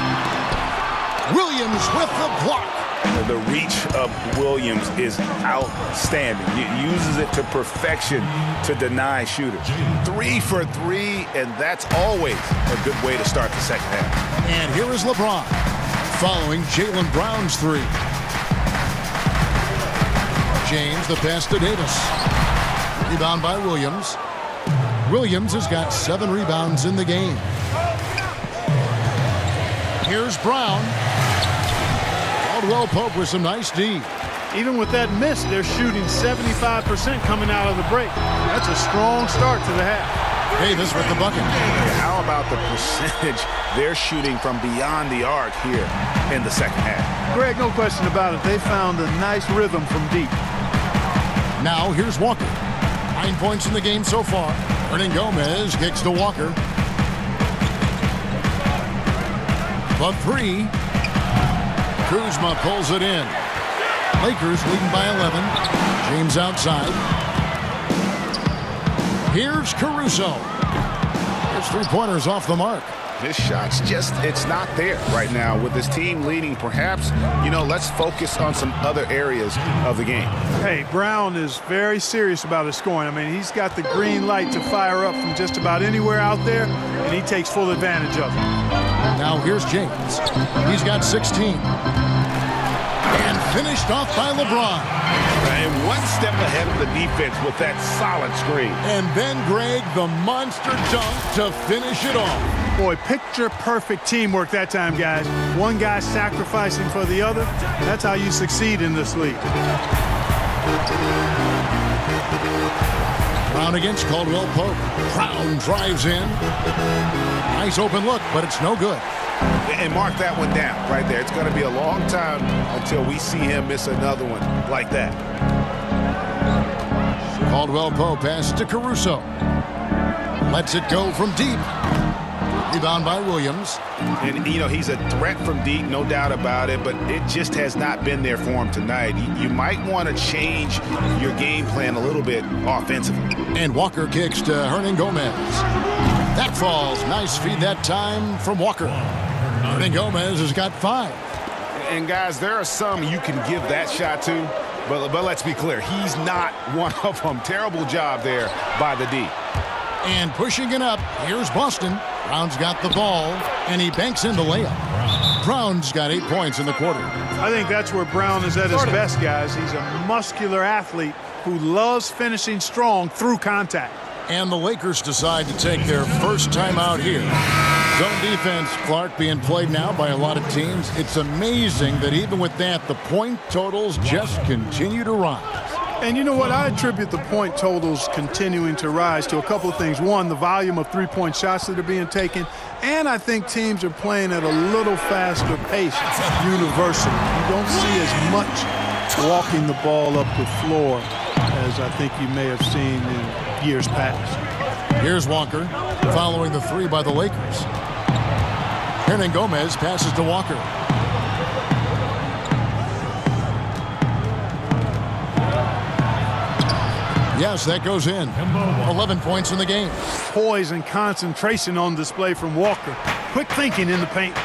Speaker 3: Williams with the block.
Speaker 6: The reach of Williams is outstanding. He uses it to perfection to deny shooters. 3 for 3, and that's always a good way to start the second half.
Speaker 3: And here is LeBron following Jaylen Brown's 3. James, the pass to Davis. Rebound by Williams. Williams has got 7 rebounds in the game. Here's Brown. Caldwell Pope with some nice D.
Speaker 7: Even with that miss, they're shooting 75% coming out of the break. That's a strong start to the half.
Speaker 3: Davis with the bucket.
Speaker 6: How about the percentage they're shooting from beyond the arc here in the second half?
Speaker 7: Greg, no question about it. They found a nice rhythm from deep.
Speaker 3: Now here's Walker. 9 points in the game so far. Hernan Gomez kicks to Walker. The 3. Kuzma pulls it in. Lakers leading by 11. James outside. Here's Caruso. His 3-pointers off the mark.
Speaker 6: This shot's just, it's not there right now. With this team leading, perhaps, let's focus on some other areas of the game.
Speaker 7: Hey, Brown is very serious about his scoring. I mean, he's got the green light to fire up from just about anywhere out there, and he takes full advantage of it.
Speaker 3: Now here's James. He's got 16. And finished off by LeBron.
Speaker 6: And one step ahead of the defense with that solid screen.
Speaker 3: And then, Greg, the monster dunk to finish it off.
Speaker 7: Boy, picture-perfect teamwork that time, guys. One guy sacrificing for the other. That's how you succeed in this league.
Speaker 3: Brown against Caldwell Pope. Brown drives in. Nice open look, but it's no good.
Speaker 6: And mark that one down right there. It's going to be a long time until we see him miss another one like that.
Speaker 3: Caldwell Pope passes to Caruso. Lets it go from deep. Rebound by Williams.
Speaker 6: And, he's a threat from deep, no doubt about it, but it just has not been there for him tonight. You might want to change your game plan a little bit offensively.
Speaker 3: And Walker kicks to Hernan Gomez. That falls. Nice feed that time from Walker. Hernan Gomez has got 5.
Speaker 6: And, guys, there are some you can give that shot to, but let's be clear. He's not one of them. Terrible job there by the D.
Speaker 3: And pushing it up, here's Boston. Brown's got the ball, and he banks in the layup. Brown's got 8 points in the quarter.
Speaker 7: I think that's where Brown is at his best, guys. He's a muscular athlete who loves finishing strong through contact.
Speaker 3: And the Lakers decide to take their first time out here. Zone defense, Clark, being played now by a lot of teams. It's amazing that even with that, the point totals just continue to rise.
Speaker 7: And you know what? I attribute the point totals continuing to rise to a couple of things. One, the volume of three-point shots that are being taken. And I think teams are playing at a little faster pace universally. You don't see as much walking the ball up the floor as I think you may have seen in years past.
Speaker 3: Here's Walker following the 3 by the Lakers. Hernan Gomez passes to Walker. Yes, that goes in. 11 points in the game.
Speaker 7: Poise and concentration on display from Walker. Quick thinking in the paint.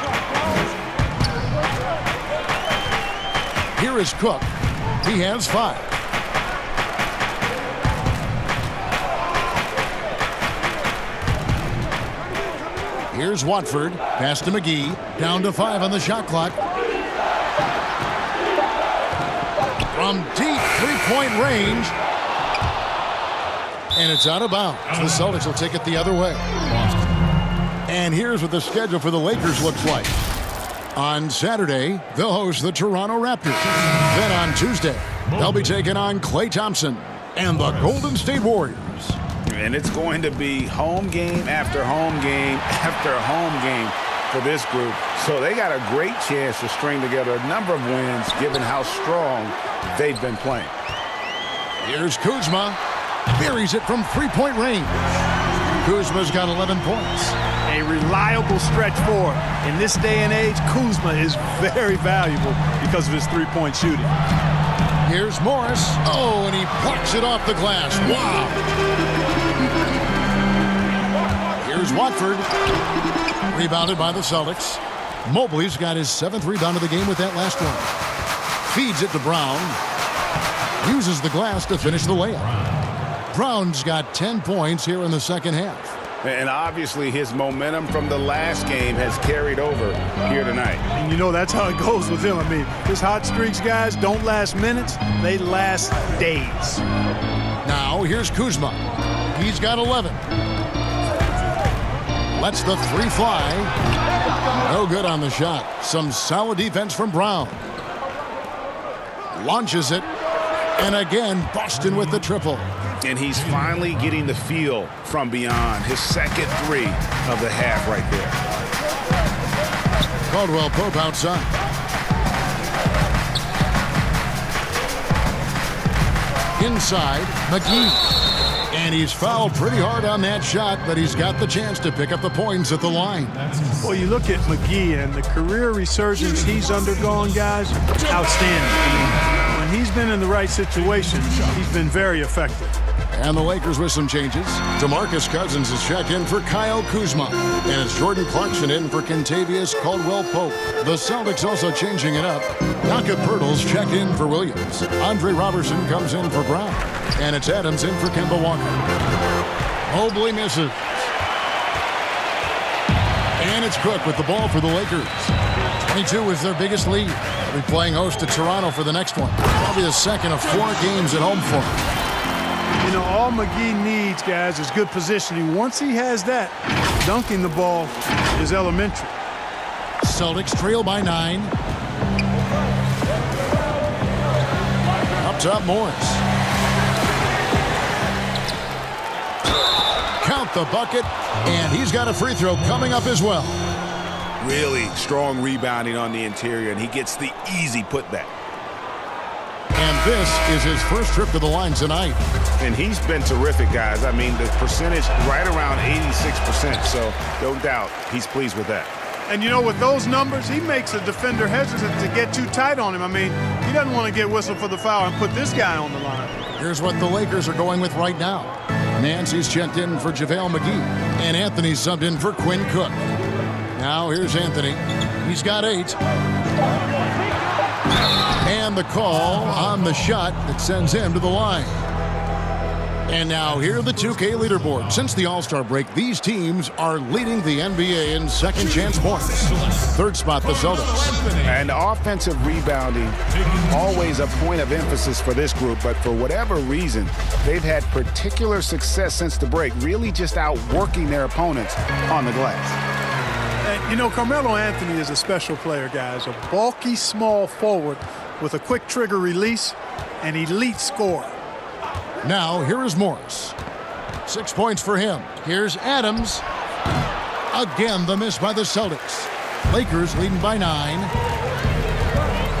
Speaker 3: Here is Cook. He has 5. Here's Watford. Pass to McGee. Down to 5 on the shot clock. From deep 3-point range. And it's out of bounds. The Celtics will take it the other way. And here's what the schedule for the Lakers looks like. On Saturday, they'll host the Toronto Raptors. Then on Tuesday, they'll be taking on Klay Thompson and the Golden State Warriors.
Speaker 6: And it's going to be home game after home game after home game for this group. So they got a great chance to string together a number of wins given how strong they've been playing.
Speaker 3: Here's Kuzma. Buries it from 3-point range. Kuzma's got 11 points.
Speaker 7: A reliable stretch forward. In this day and age, Kuzma is very valuable because of his 3-point shooting.
Speaker 3: Here's Morris. Oh, and he plucks it off the glass. Wow. Here's Watford. Rebounded by the Celtics. Mobley's got his 7th rebound of the game with that last one. Feeds it to Brown. Uses the glass to finish the layup. Brown's got 10 points here in the second half.
Speaker 6: And obviously his momentum from the last game has carried over here tonight.
Speaker 7: And you know that's how it goes with him. I mean, his hot streaks, guys, don't last minutes. They last days.
Speaker 3: Now here's Kuzma. He's got 11. Lets the 3 fly. No good on the shot. Some solid defense from Brown. Launches it. And again, Boston with the triple.
Speaker 6: And he's finally getting the feel from beyond. His second 3 of the half right there.
Speaker 3: Caldwell Pope outside. Inside, McGee. And he's fouled pretty hard on that shot, but he's got the chance to pick up the points at the line.
Speaker 7: Well, you look at McGee and the career resurgence he's undergone, guys, outstanding. When he's been in the right situations, he's been very effective.
Speaker 3: And the Lakers with some changes. DeMarcus Cousins is checked in for Kyle Kuzma. And it's Jordan Clarkson in for Kentavious Caldwell-Pope. The Celtics also changing it up. Naka Pirtle's checked in for Williams. Andre Robertson comes in for Brown. And it's Adams in for Kemba Walker. Mobley misses. And it's Cook with the ball for the Lakers. 22 is their biggest lead. They'll be playing host to Toronto for the next one. Probably the second of 4 games at home for him.
Speaker 7: You know, all McGee needs, guys, is good positioning. Once he has that, dunking the ball is elementary.
Speaker 3: Celtics trail by 9. Up top, Morris. Count the bucket, and he's got a free throw coming up as well.
Speaker 6: Really strong rebounding on the interior, and he gets the easy putback.
Speaker 3: And this is his first trip to the line tonight.
Speaker 6: And he's been terrific, guys. I mean, the percentage right around 86%, so no doubt he's pleased with that.
Speaker 7: And, you know, with those numbers, he makes a defender hesitant to get too tight on him. I mean, he doesn't want to get whistled for the foul and put this guy on the line.
Speaker 3: Here's what the Lakers are going with right now. Nancy's checked in for JaVale McGee, and Anthony's subbed in for Quinn Cook. Now here's Anthony. He's got 8. And the call on the shot that sends him to the line. And now here are the 2K leaderboard. Since the All-Star break, these teams are leading the NBA in second chance points. 3rd spot, the Celtics.
Speaker 6: And offensive rebounding, always a point of emphasis for this group, but for whatever reason, they've had particular success since the break, really just outworking their opponents on the glass.
Speaker 7: And, you know, Carmelo Anthony is a special player, guys. A bulky, small forward with a quick trigger release, an elite scorer.
Speaker 3: Now, here is Morris. 6 points for him. Here's Adams. Again, the miss by the Celtics. Lakers leading by 9.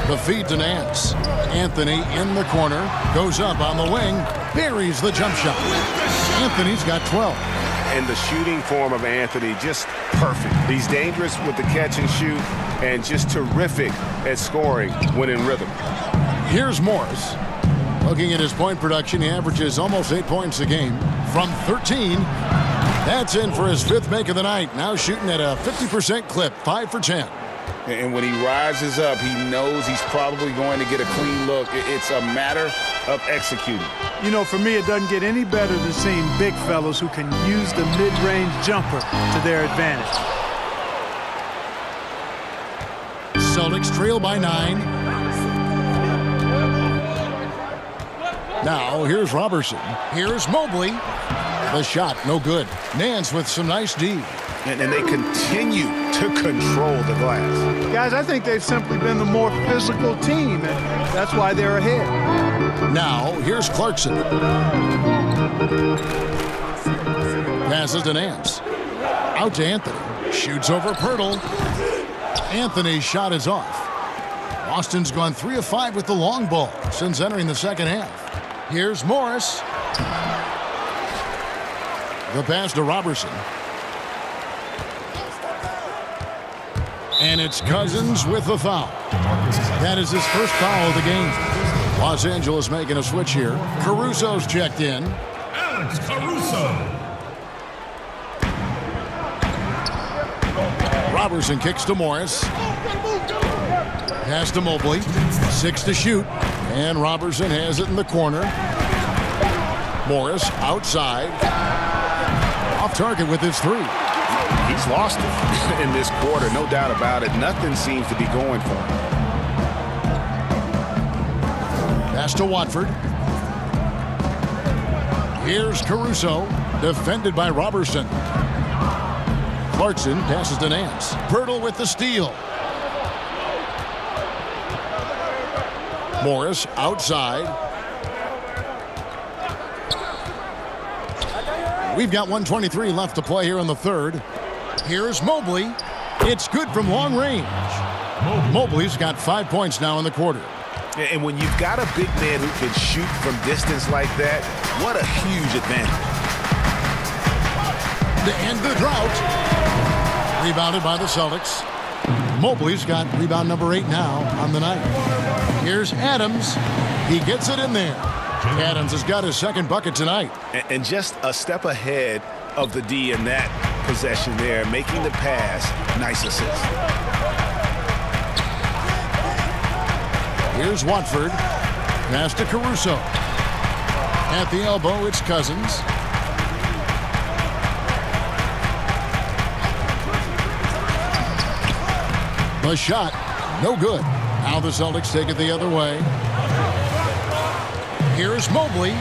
Speaker 3: The feed to Nance. Anthony in the corner. Goes up on the wing. Buries the jump shot. Anthony's got 12.
Speaker 6: And the shooting form of Anthony, just perfect. He's dangerous with the catch and shoot and just terrific at scoring when in rhythm.
Speaker 3: Here's Morris. Looking at his point production, he averages almost 8 points a game from 13. That's in for his 5th make of the night. Now shooting at a 50% clip, 5 for 10.
Speaker 6: And when he rises up, he knows he's probably going to get a clean look. It's a matter of executing.
Speaker 7: You know, for me, it doesn't get any better than seeing big fellas who can use the mid-range jumper to their advantage.
Speaker 3: Celtics trail by 9. Now, here's Robertson. Here's Mobley. The shot, no good. Nance with some nice D.
Speaker 6: And they continue to control the glass.
Speaker 7: Guys, I think they've simply been the more physical team, and that's why they're ahead.
Speaker 3: Now, here's Clarkson. Passes to Nance. Out to Anthony. Shoots over Pirtle. Anthony's shot is off. Boston's gone 3 of 5 with the long ball since entering the second half. Here's Morris. The pass to Robertson. And it's Cousins with the foul. That is his first foul of the game. Los Angeles making a switch here. Caruso's checked in.
Speaker 9: Alex Caruso.
Speaker 3: Robertson kicks to Morris. Pass to Mobley. 6 to shoot. And Robertson has it in the corner. Morris outside. Off target with his 3.
Speaker 8: He's lost it in this quarter, no doubt about it. Nothing seems to be going for him.
Speaker 3: Pass to Watford. Here's Caruso, defended by Robertson. Clarkson passes to Nance. Pirtle with the steal. Morris outside. We've got 1:23 left to play here in the third. Here's Mobley. It's good from long range. Mobley's got 5 points now in the quarter.
Speaker 8: And when you've got a big man who can shoot from distance like that, what a huge advantage.
Speaker 3: To end the drought. Rebounded by the Celtics. Mobley's got rebound number 8 now on the night. Here's Adams. He gets it in there. Adams has got his second bucket tonight.
Speaker 8: And just a step ahead of the D in that possession there, making the pass. Nice assist.
Speaker 3: Here's Watford. Pass to Caruso. At the elbow, it's Cousins. The shot, no good. Now the Celtics take it the other way. Here's Mobley.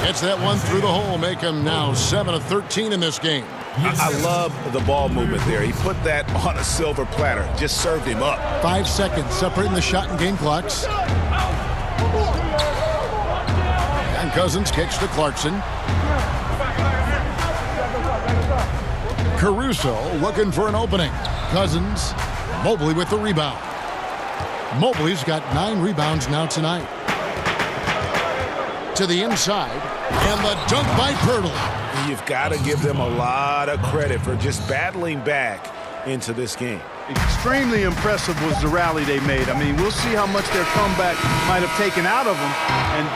Speaker 3: Gets that one through the hole, make him now 7 of 13 in this game.
Speaker 8: I love the ball movement there. He put that on a silver platter. Just served him up.
Speaker 3: 5 seconds separating the shot and game clocks. And Cousins kicks to Clarkson. Caruso looking for an opening. Cousins. Mobley with the rebound. Mobley's got 9 rebounds now tonight. To the inside. And the dunk by Pirtle.
Speaker 8: You've got to give them a lot of credit for just battling back into this game.
Speaker 7: Extremely impressive was the rally they made. I mean, we'll see how much their comeback might have taken out of them,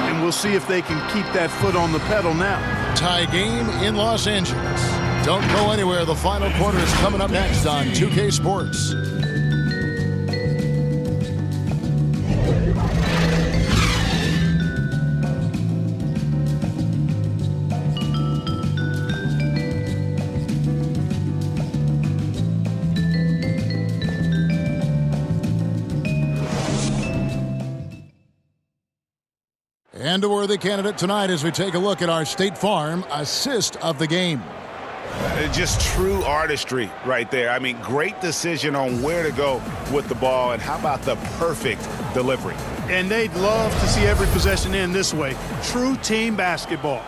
Speaker 7: and we'll see if they can keep that foot on the pedal now.
Speaker 3: Tie game in Los Angeles. Don't go anywhere. The final quarter is coming up next on 2K Sports. And a worthy candidate tonight as we take a look at our State Farm assist of the game.
Speaker 8: Just true artistry right there. I mean, great decision on where to go with the ball, and how about the perfect delivery?
Speaker 7: And they'd love to see every possession end this way. True team basketball.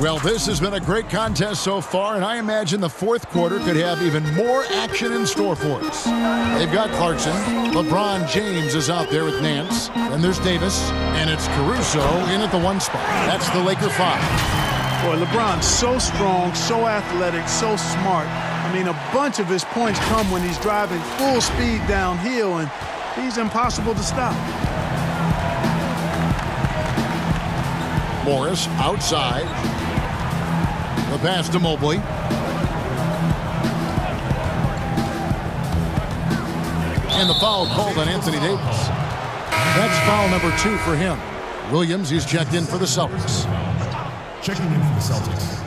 Speaker 3: Well, this has been a great contest so far, and I imagine the fourth quarter could have even more action in store for us. They've got Clarkson. LeBron James is out there with Nance. And there's Davis. And it's Caruso in at the 1 spot. That's the Laker 5.
Speaker 7: Boy, LeBron's so strong, so athletic, so smart. I mean, a bunch of his points come when he's driving full speed downhill, and he's impossible to stop.
Speaker 3: Morris outside. The pass to Mobley. And the foul called on Anthony Davis. That's foul number 2 for him. Williams, he's checked in for the Celtics.
Speaker 9: Checking in for the Celtics.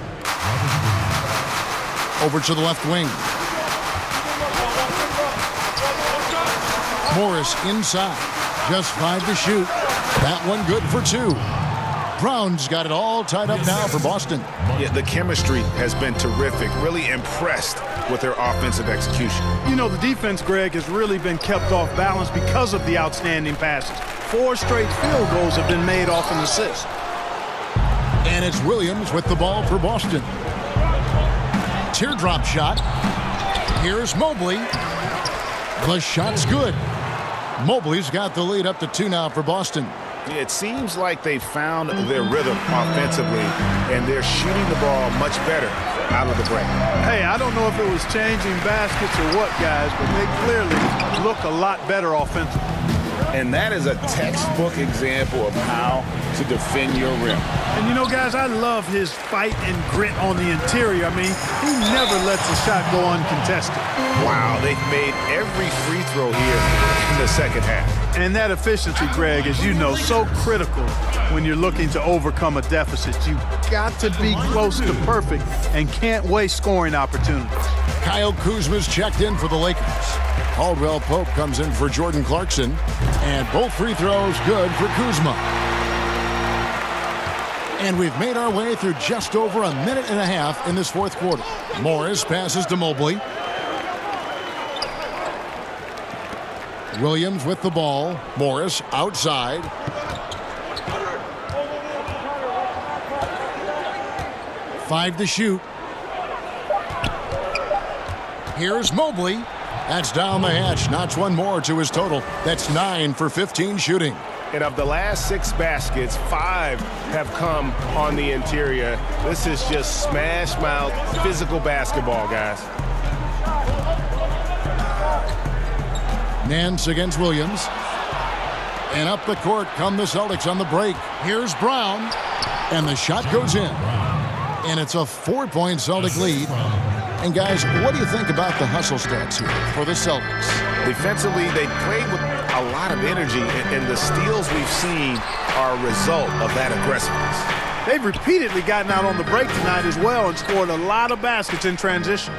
Speaker 3: Over to the left wing. Morris inside. Just 5 to shoot. That one good for 2. Brown's got it all tied up now for Boston.
Speaker 8: Yeah, the chemistry has been terrific. Really impressed with their offensive execution.
Speaker 7: You know, the defense, Greg, has really been kept off balance because of the outstanding passes. 4 straight field goals have been made off an assist.
Speaker 3: And it's Williams with the ball for Boston. Teardrop shot. Here's Mobley. The shot's good. Mobley's got the lead up to 2 now for Boston.
Speaker 6: It seems like they found their rhythm offensively, and they're shooting the ball much better out of the break.
Speaker 7: Hey, I don't know if it was changing baskets or what, guys, but they clearly look a lot better offensively.
Speaker 6: And that is a textbook example of how to defend your rim.
Speaker 7: And you know, guys, I love his fight and grit on the interior. I mean, he never lets a shot go uncontested.
Speaker 8: Wow, they've made every free throw here in the second half.
Speaker 7: And that efficiency, Greg, as you know, so critical when you're looking to overcome a deficit. You've got to be close to perfect and can't waste scoring opportunities.
Speaker 3: Kyle Kuzma's checked in for the Lakers. Caldwell Pope comes in for Jordan Clarkson. And both free throws good for Kuzma. And we've made our way through just over a minute and a half in this fourth quarter. Morris passes to Mobley. Williams with the ball. Morris outside. Five to shoot. Here's Mobley. That's down the hatch. Notch one more to his total. That's 9 for 15 shooting.
Speaker 8: And of the last 6 baskets, 5 have come on the interior. This is just smash mouth physical basketball, guys.
Speaker 3: Nance against Williams. And up the court come the Celtics on the break. Here's Brown. And the shot goes in. And it's a 4-point Celtic lead. And guys, what do you think about the hustle stats here for the Celtics?
Speaker 8: Defensively, they played with a lot of energy, and the steals we've seen are a result of that aggressiveness.
Speaker 7: They've repeatedly gotten out on the break tonight as well and scored a lot of baskets in transition.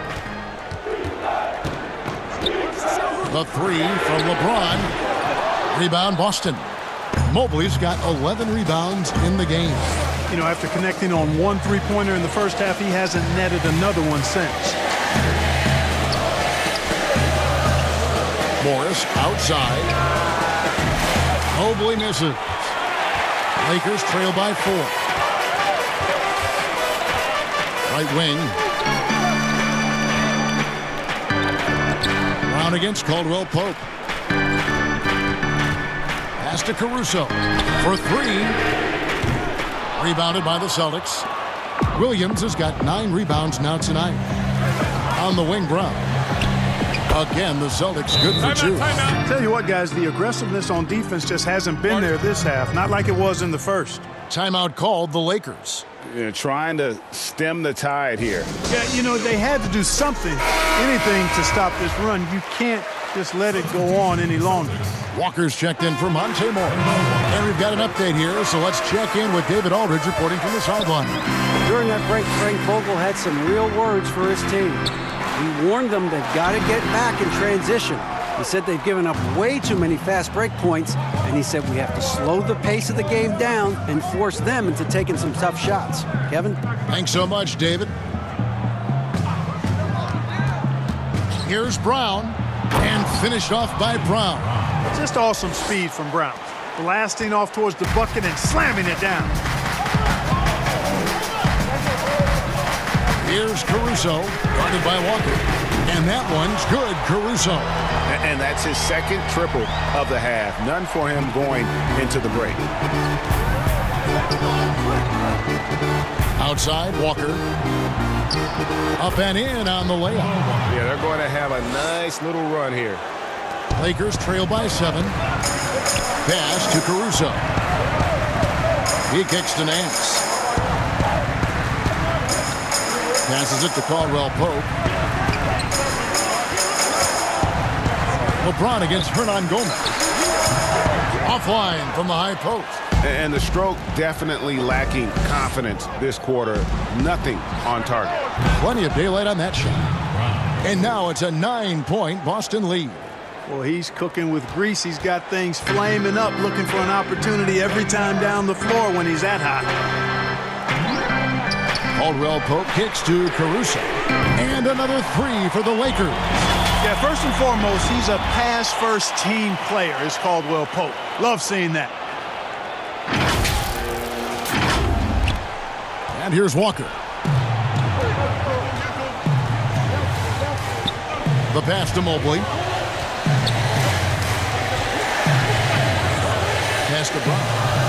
Speaker 3: The three from LeBron. Rebound Boston. Mobley's got 11 rebounds in the game.
Speaker 7: You know, after connecting on one three-pointer in the first half, he hasn't netted another one since.
Speaker 3: Morris outside. Mobley misses. Lakers trail by 4. Right wing. Brown against Caldwell Pope. Pass to Caruso for 3. Rebounded by the Celtics. Williams has got 9 rebounds now tonight. On the wing, Brown. Again, the Celtics good for 2.
Speaker 7: Tell you what, guys, the aggressiveness on defense just hasn't been there this half. Not like it was in the first.
Speaker 3: Timeout called the Lakers.
Speaker 8: You know, trying to stem the tide here.
Speaker 7: Yeah, you know, they had to do something, anything to stop this run. You can't just let it go on any longer.
Speaker 3: Walker's checked in for Monte Moore. And we've got an update here, so let's check in with David Aldridge reporting from the sideline.
Speaker 5: During that break, Frank Vogel had some real words for his team. He warned them they've got to get back in transition. He said they've given up way too many fast break points, and he said we have to slow the pace of the game down and force them into taking some tough shots. Kevin?
Speaker 3: Thanks so much, David. Here's Brown, and finished off by Brown.
Speaker 7: Just awesome speed from Brown. Blasting off towards the bucket and slamming it down.
Speaker 3: Here's Caruso, guarded by Walker. And that one's good, Caruso.
Speaker 8: And that's his second triple of the half. None for him going into the break.
Speaker 3: Outside, Walker. Up and in on the layup.
Speaker 8: Yeah, they're going to have a nice little run here.
Speaker 3: Lakers trail by 7. Pass to Caruso. He kicks to Nance. Passes it to Caldwell Pope. LeBron against Hernan Gomez. Offline from the high post.
Speaker 8: And the stroke definitely lacking confidence this quarter. Nothing on target.
Speaker 3: Plenty of daylight on that shot. And now it's a 9-point Boston lead.
Speaker 7: Well, he's cooking with grease. He's got things flaming up, looking for an opportunity every time down the floor when he's that hot.
Speaker 3: Caldwell Pope kicks to Caruso. And another 3 for the Lakers.
Speaker 7: Yeah, first and foremost, he's a pass-first team player, is Caldwell Pope. Love seeing that.
Speaker 3: And here's Walker. The pass to Mobley. Pass to Brown.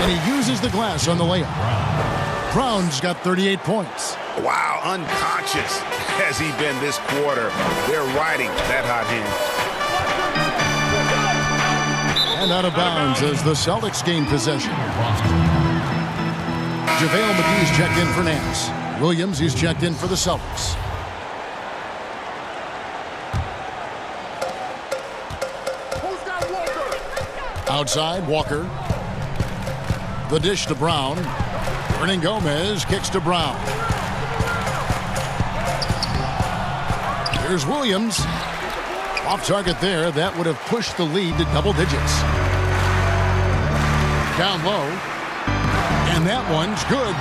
Speaker 3: And he uses the glass on the layup. Brown's got 38 points.
Speaker 6: Wow, unconscious has he been this quarter. They're riding that hot hand.
Speaker 3: And out of bounds as the Celtics gain possession. JaVale McGee's checked in for Nance. Williams, he's checked in for the Celtics. Outside, Walker. The dish to Brown. Gomez kicks to Brown. Here's Williams. Off target there. That would have pushed the lead to double digits. Down low. And that one's good.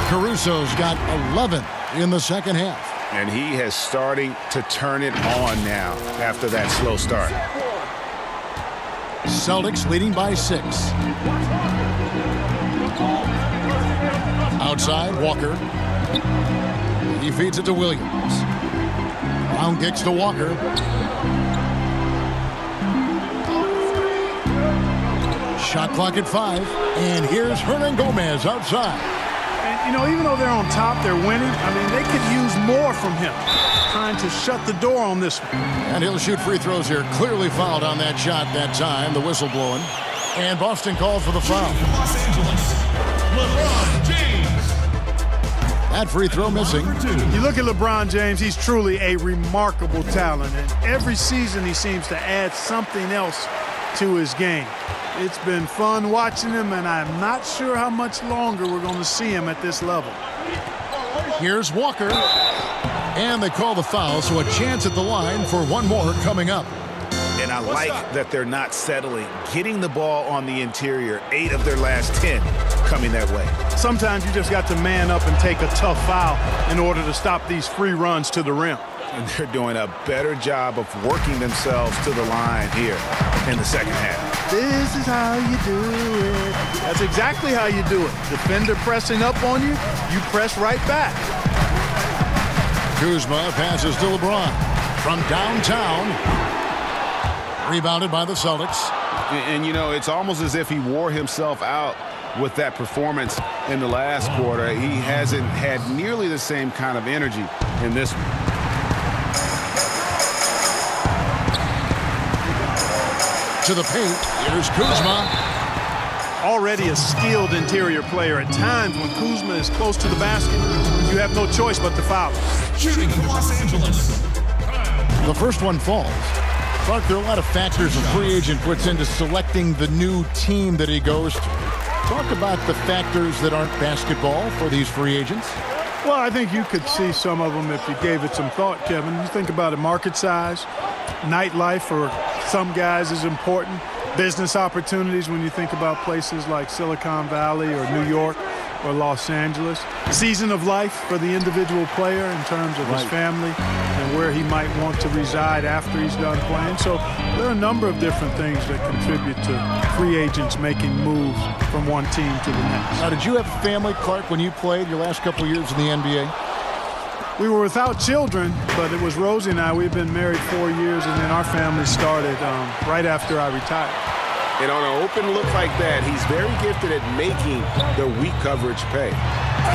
Speaker 3: Caruso's got 11 in the second half.
Speaker 6: And he has starting to turn it on now after that slow start.
Speaker 3: Celtics leading by 6. Outside, Walker. He feeds it to Williams. Brown kicks to Walker. Shot clock at 5. And here's Gomez outside.
Speaker 7: And, you know, even though they're on top, they're winning. I mean, they could use more from him. Trying to shut the door on this one.
Speaker 3: And he'll shoot free throws here. Clearly fouled on that shot that time. The whistle blowing. And Boston calls for the foul.
Speaker 9: Los Angeles, LeBron James.
Speaker 3: That free throw missing.
Speaker 7: You look at LeBron James, he's truly a remarkable talent. And every season he seems to add something else to his game. It's been fun watching him, and I'm not sure how much longer we're going to see him at this level.
Speaker 3: Here's Walker. And they call the foul, so a chance at the line for one more coming up.
Speaker 6: And I like that they're not settling. Getting the ball on the interior, 8 of their last 10 coming that way.
Speaker 7: Sometimes you just got to man up and take a tough foul in order to stop these free runs to the rim.
Speaker 6: And they're doing a better job of working themselves to the line here in the second half.
Speaker 7: This is how you do it. That's exactly how you do it. Defender pressing up on you, you press right back.
Speaker 3: Kuzma passes to LeBron from downtown. Rebounded by the Celtics.
Speaker 6: And, you know, it's almost as if he wore himself out with that performance in the last quarter. He hasn't had nearly the same kind of energy in this one.
Speaker 3: To the paint, here's Kuzma.
Speaker 7: Already a skilled interior player. At times when Kuzma is close to the basket, you have no choice but to foul.
Speaker 9: Shooting for Los Angeles.
Speaker 3: The first one falls. Clark, there are a lot of factors a free agent puts into selecting the new team that he goes to. Talk about the factors that aren't basketball for these free agents.
Speaker 7: Well, I think you could see some of them if you gave it some thought, Kevin. You think about it, market size, nightlife for some guys is important. Business opportunities when you think about places like Silicon Valley or New York or Los Angeles. Season of life for the individual player in terms of his family and where he might want to reside after he's done playing. So there are a number of different things that contribute to free agents making moves from one team to the next.
Speaker 3: Now, did you have family, Clark, when you played your last couple of years in the NBA?
Speaker 7: We were without children, but it was Rosie and I. We've been married 4 years, and then our family started right after I retired.
Speaker 6: And on an open look like that, he's very gifted at making the weak coverage pay.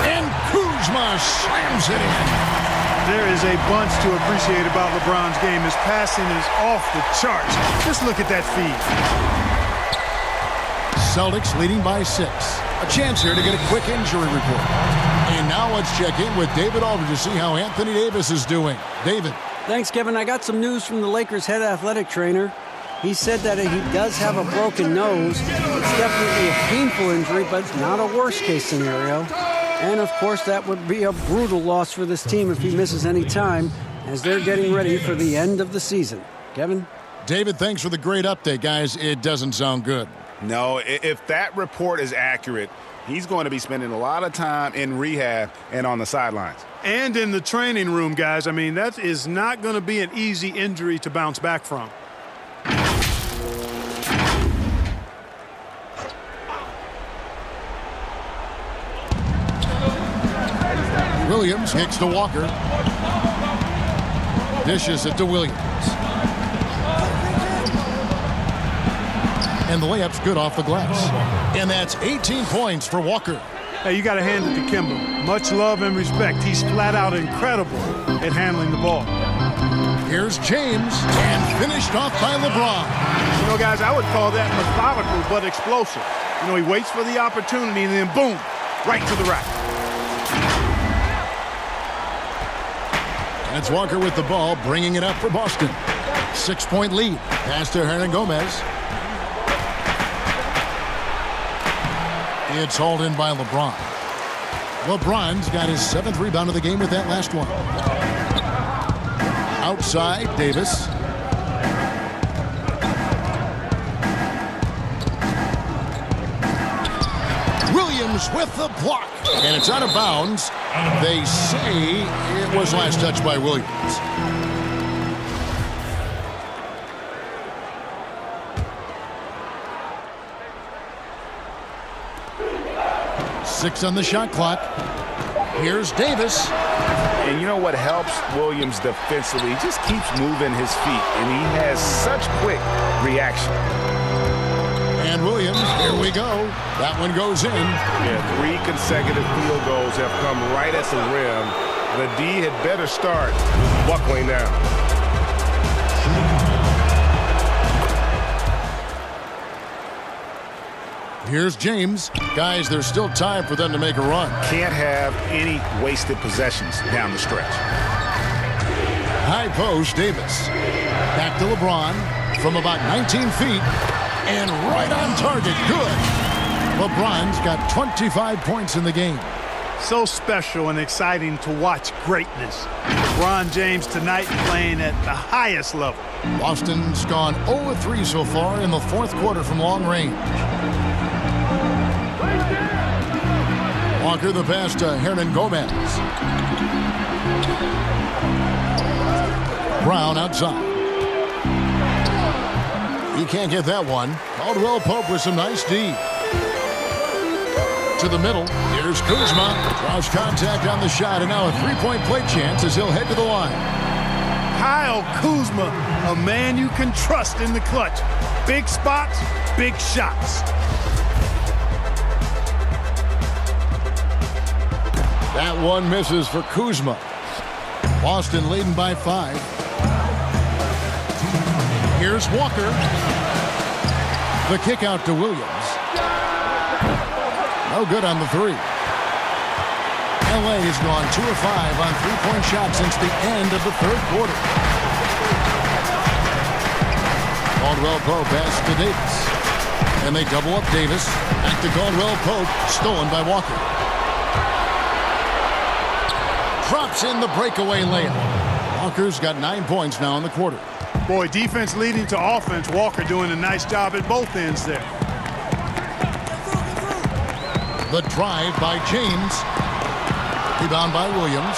Speaker 3: And Kuzma slams it in.
Speaker 7: There is a bunch to appreciate about LeBron's game. His passing is off the charts. Just look at that feed.
Speaker 3: Celtics leading by 6. A chance here to get a quick injury report. And now let's check in with David Aldridge to see how Anthony Davis is doing. David.
Speaker 5: Thanks, Kevin. I got some news from the Lakers' head athletic trainer. He said that he does have a broken nose. It's definitely a painful injury, but not a worst-case scenario. And, of course, that would be a brutal loss for this team if he misses any time as they're getting ready for the end of the season. Kevin?
Speaker 3: David, thanks for the great update, guys. It doesn't sound good.
Speaker 6: No, if that report is accurate, he's going to be spending a lot of time in rehab and on the sidelines.
Speaker 7: And in the training room, guys. I mean, that is not going to be an easy injury to bounce back from.
Speaker 3: Williams kicks to Walker. Dishes it to Williams. And the layup's good off the glass. And that's 18 points for Walker.
Speaker 7: Hey, you got to hand it to Kimba. Much love and respect. He's flat out incredible at handling the ball.
Speaker 3: Here's James, and finished off by LeBron.
Speaker 7: You know, guys, I would call that methodical but explosive. You know, he waits for the opportunity and then boom, right to the rack.
Speaker 3: And it's Walker with the ball, bringing it up for Boston. 6-point lead. Pass to Hernangomez. It's hauled in by LeBron. LeBron's got his 7th rebound of the game with that last one. Outside, Davis. Williams with the block. And it's out of bounds. They say it was last touched by Williams. Six on the shot clock. Here's Davis.
Speaker 8: And you know what helps Williams defensively? He just keeps moving his feet, and he has such quick reaction.
Speaker 3: And Williams, here we go. That one goes in.
Speaker 8: Yeah, 3 consecutive field goals have come right at the rim. The D had better start buckling down.
Speaker 3: Here's James. Guys, there's still time for them to make a run.
Speaker 8: Can't have any wasted possessions down the stretch.
Speaker 3: High post, Davis. Back to LeBron from about 19 feet. And right on target. Good. LeBron's got 25 points in the game.
Speaker 7: So special and exciting to watch greatness. LeBron James tonight playing at the highest level.
Speaker 3: Boston's gone 0-3 so far in the 4th quarter from long range. Walker the pass to Hernangomez. Brown outside. He can't get that one. Caldwell Pope with some nice D. To the middle. Here's Kuzma. Draws contact on the shot, and now a 3-point play chance as he'll head to the line.
Speaker 7: Kyle Kuzma, a man you can trust in the clutch. Big spots, big shots.
Speaker 3: That one misses for Kuzma. Boston leading by 5. Here's Walker. The kick out to Williams. No good on the 3. L.A. has gone 2 of 5 on 3-point shots since the end of the 3rd quarter. Caldwell Pope pass to Davis. And they double up Davis. Back to Caldwell Pope. Stolen by Walker. Drops in the breakaway layup. Walker's got 9 points now in the quarter.
Speaker 7: Boy, defense leading to offense. Walker doing a nice job at both ends there.
Speaker 3: The drive by James. Rebound by Williams.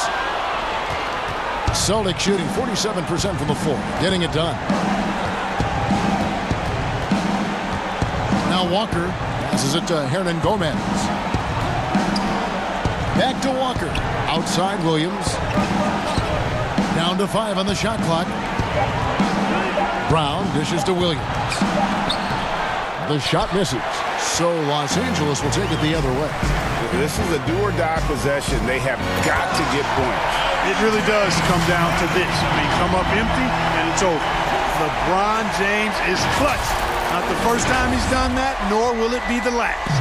Speaker 3: Celtics shooting 47% from the floor. Getting it done. Now Walker passes it to Hernangomez. Back to Walker. Outside Williams. Down to 5 on the shot clock. Brown dishes to Williams. The shot misses. So Los Angeles will take it the other way.
Speaker 8: This is a do-or-die possession. They have got to get points.
Speaker 7: It really does come down to this. I mean, come up empty, and it's over. LeBron James is clutch. Not the first time he's done that, nor will it be the last.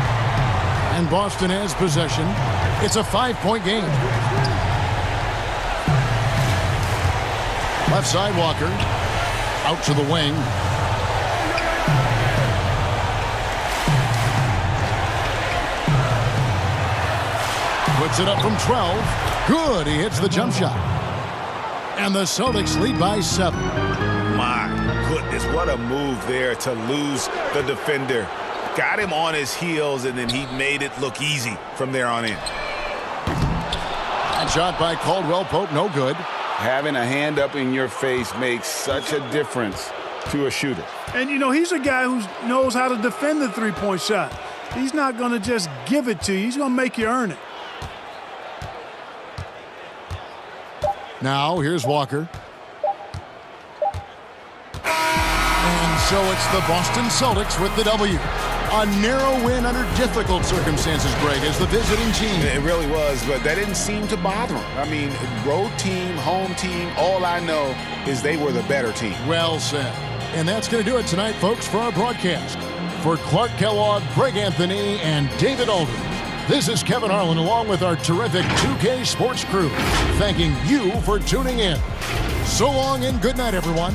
Speaker 3: And Boston has possession. It's a 5-point game. Left side Walker. Out to the wing. Puts it up from 12. Good. He hits the jump shot. And the Celtics lead by 7.
Speaker 8: My goodness, what a move there to lose the defender. Got him on his heels, and then he made it look easy from there on in.
Speaker 3: That shot by Caldwell Pope, no good.
Speaker 6: Having a hand up in your face makes such a difference to a shooter.
Speaker 7: And, you know, he's a guy who knows how to defend the 3-point shot. He's not going to just give it to you. He's going to make you earn it.
Speaker 3: Now, here's Walker. And So it's the Boston Celtics with the W. A narrow win under difficult circumstances, Greg, as the visiting team.
Speaker 6: It really was, but that didn't seem to bother them. I mean, road team, home team, all I know is they were the better team.
Speaker 3: Well said. And that's going to do it tonight, folks, for our broadcast. For Clark Kellogg, Greg Anthony, and David Aldridge, this is Kevin Harlan along with our terrific 2K Sports crew, thanking you for tuning in. So long and good night, everyone.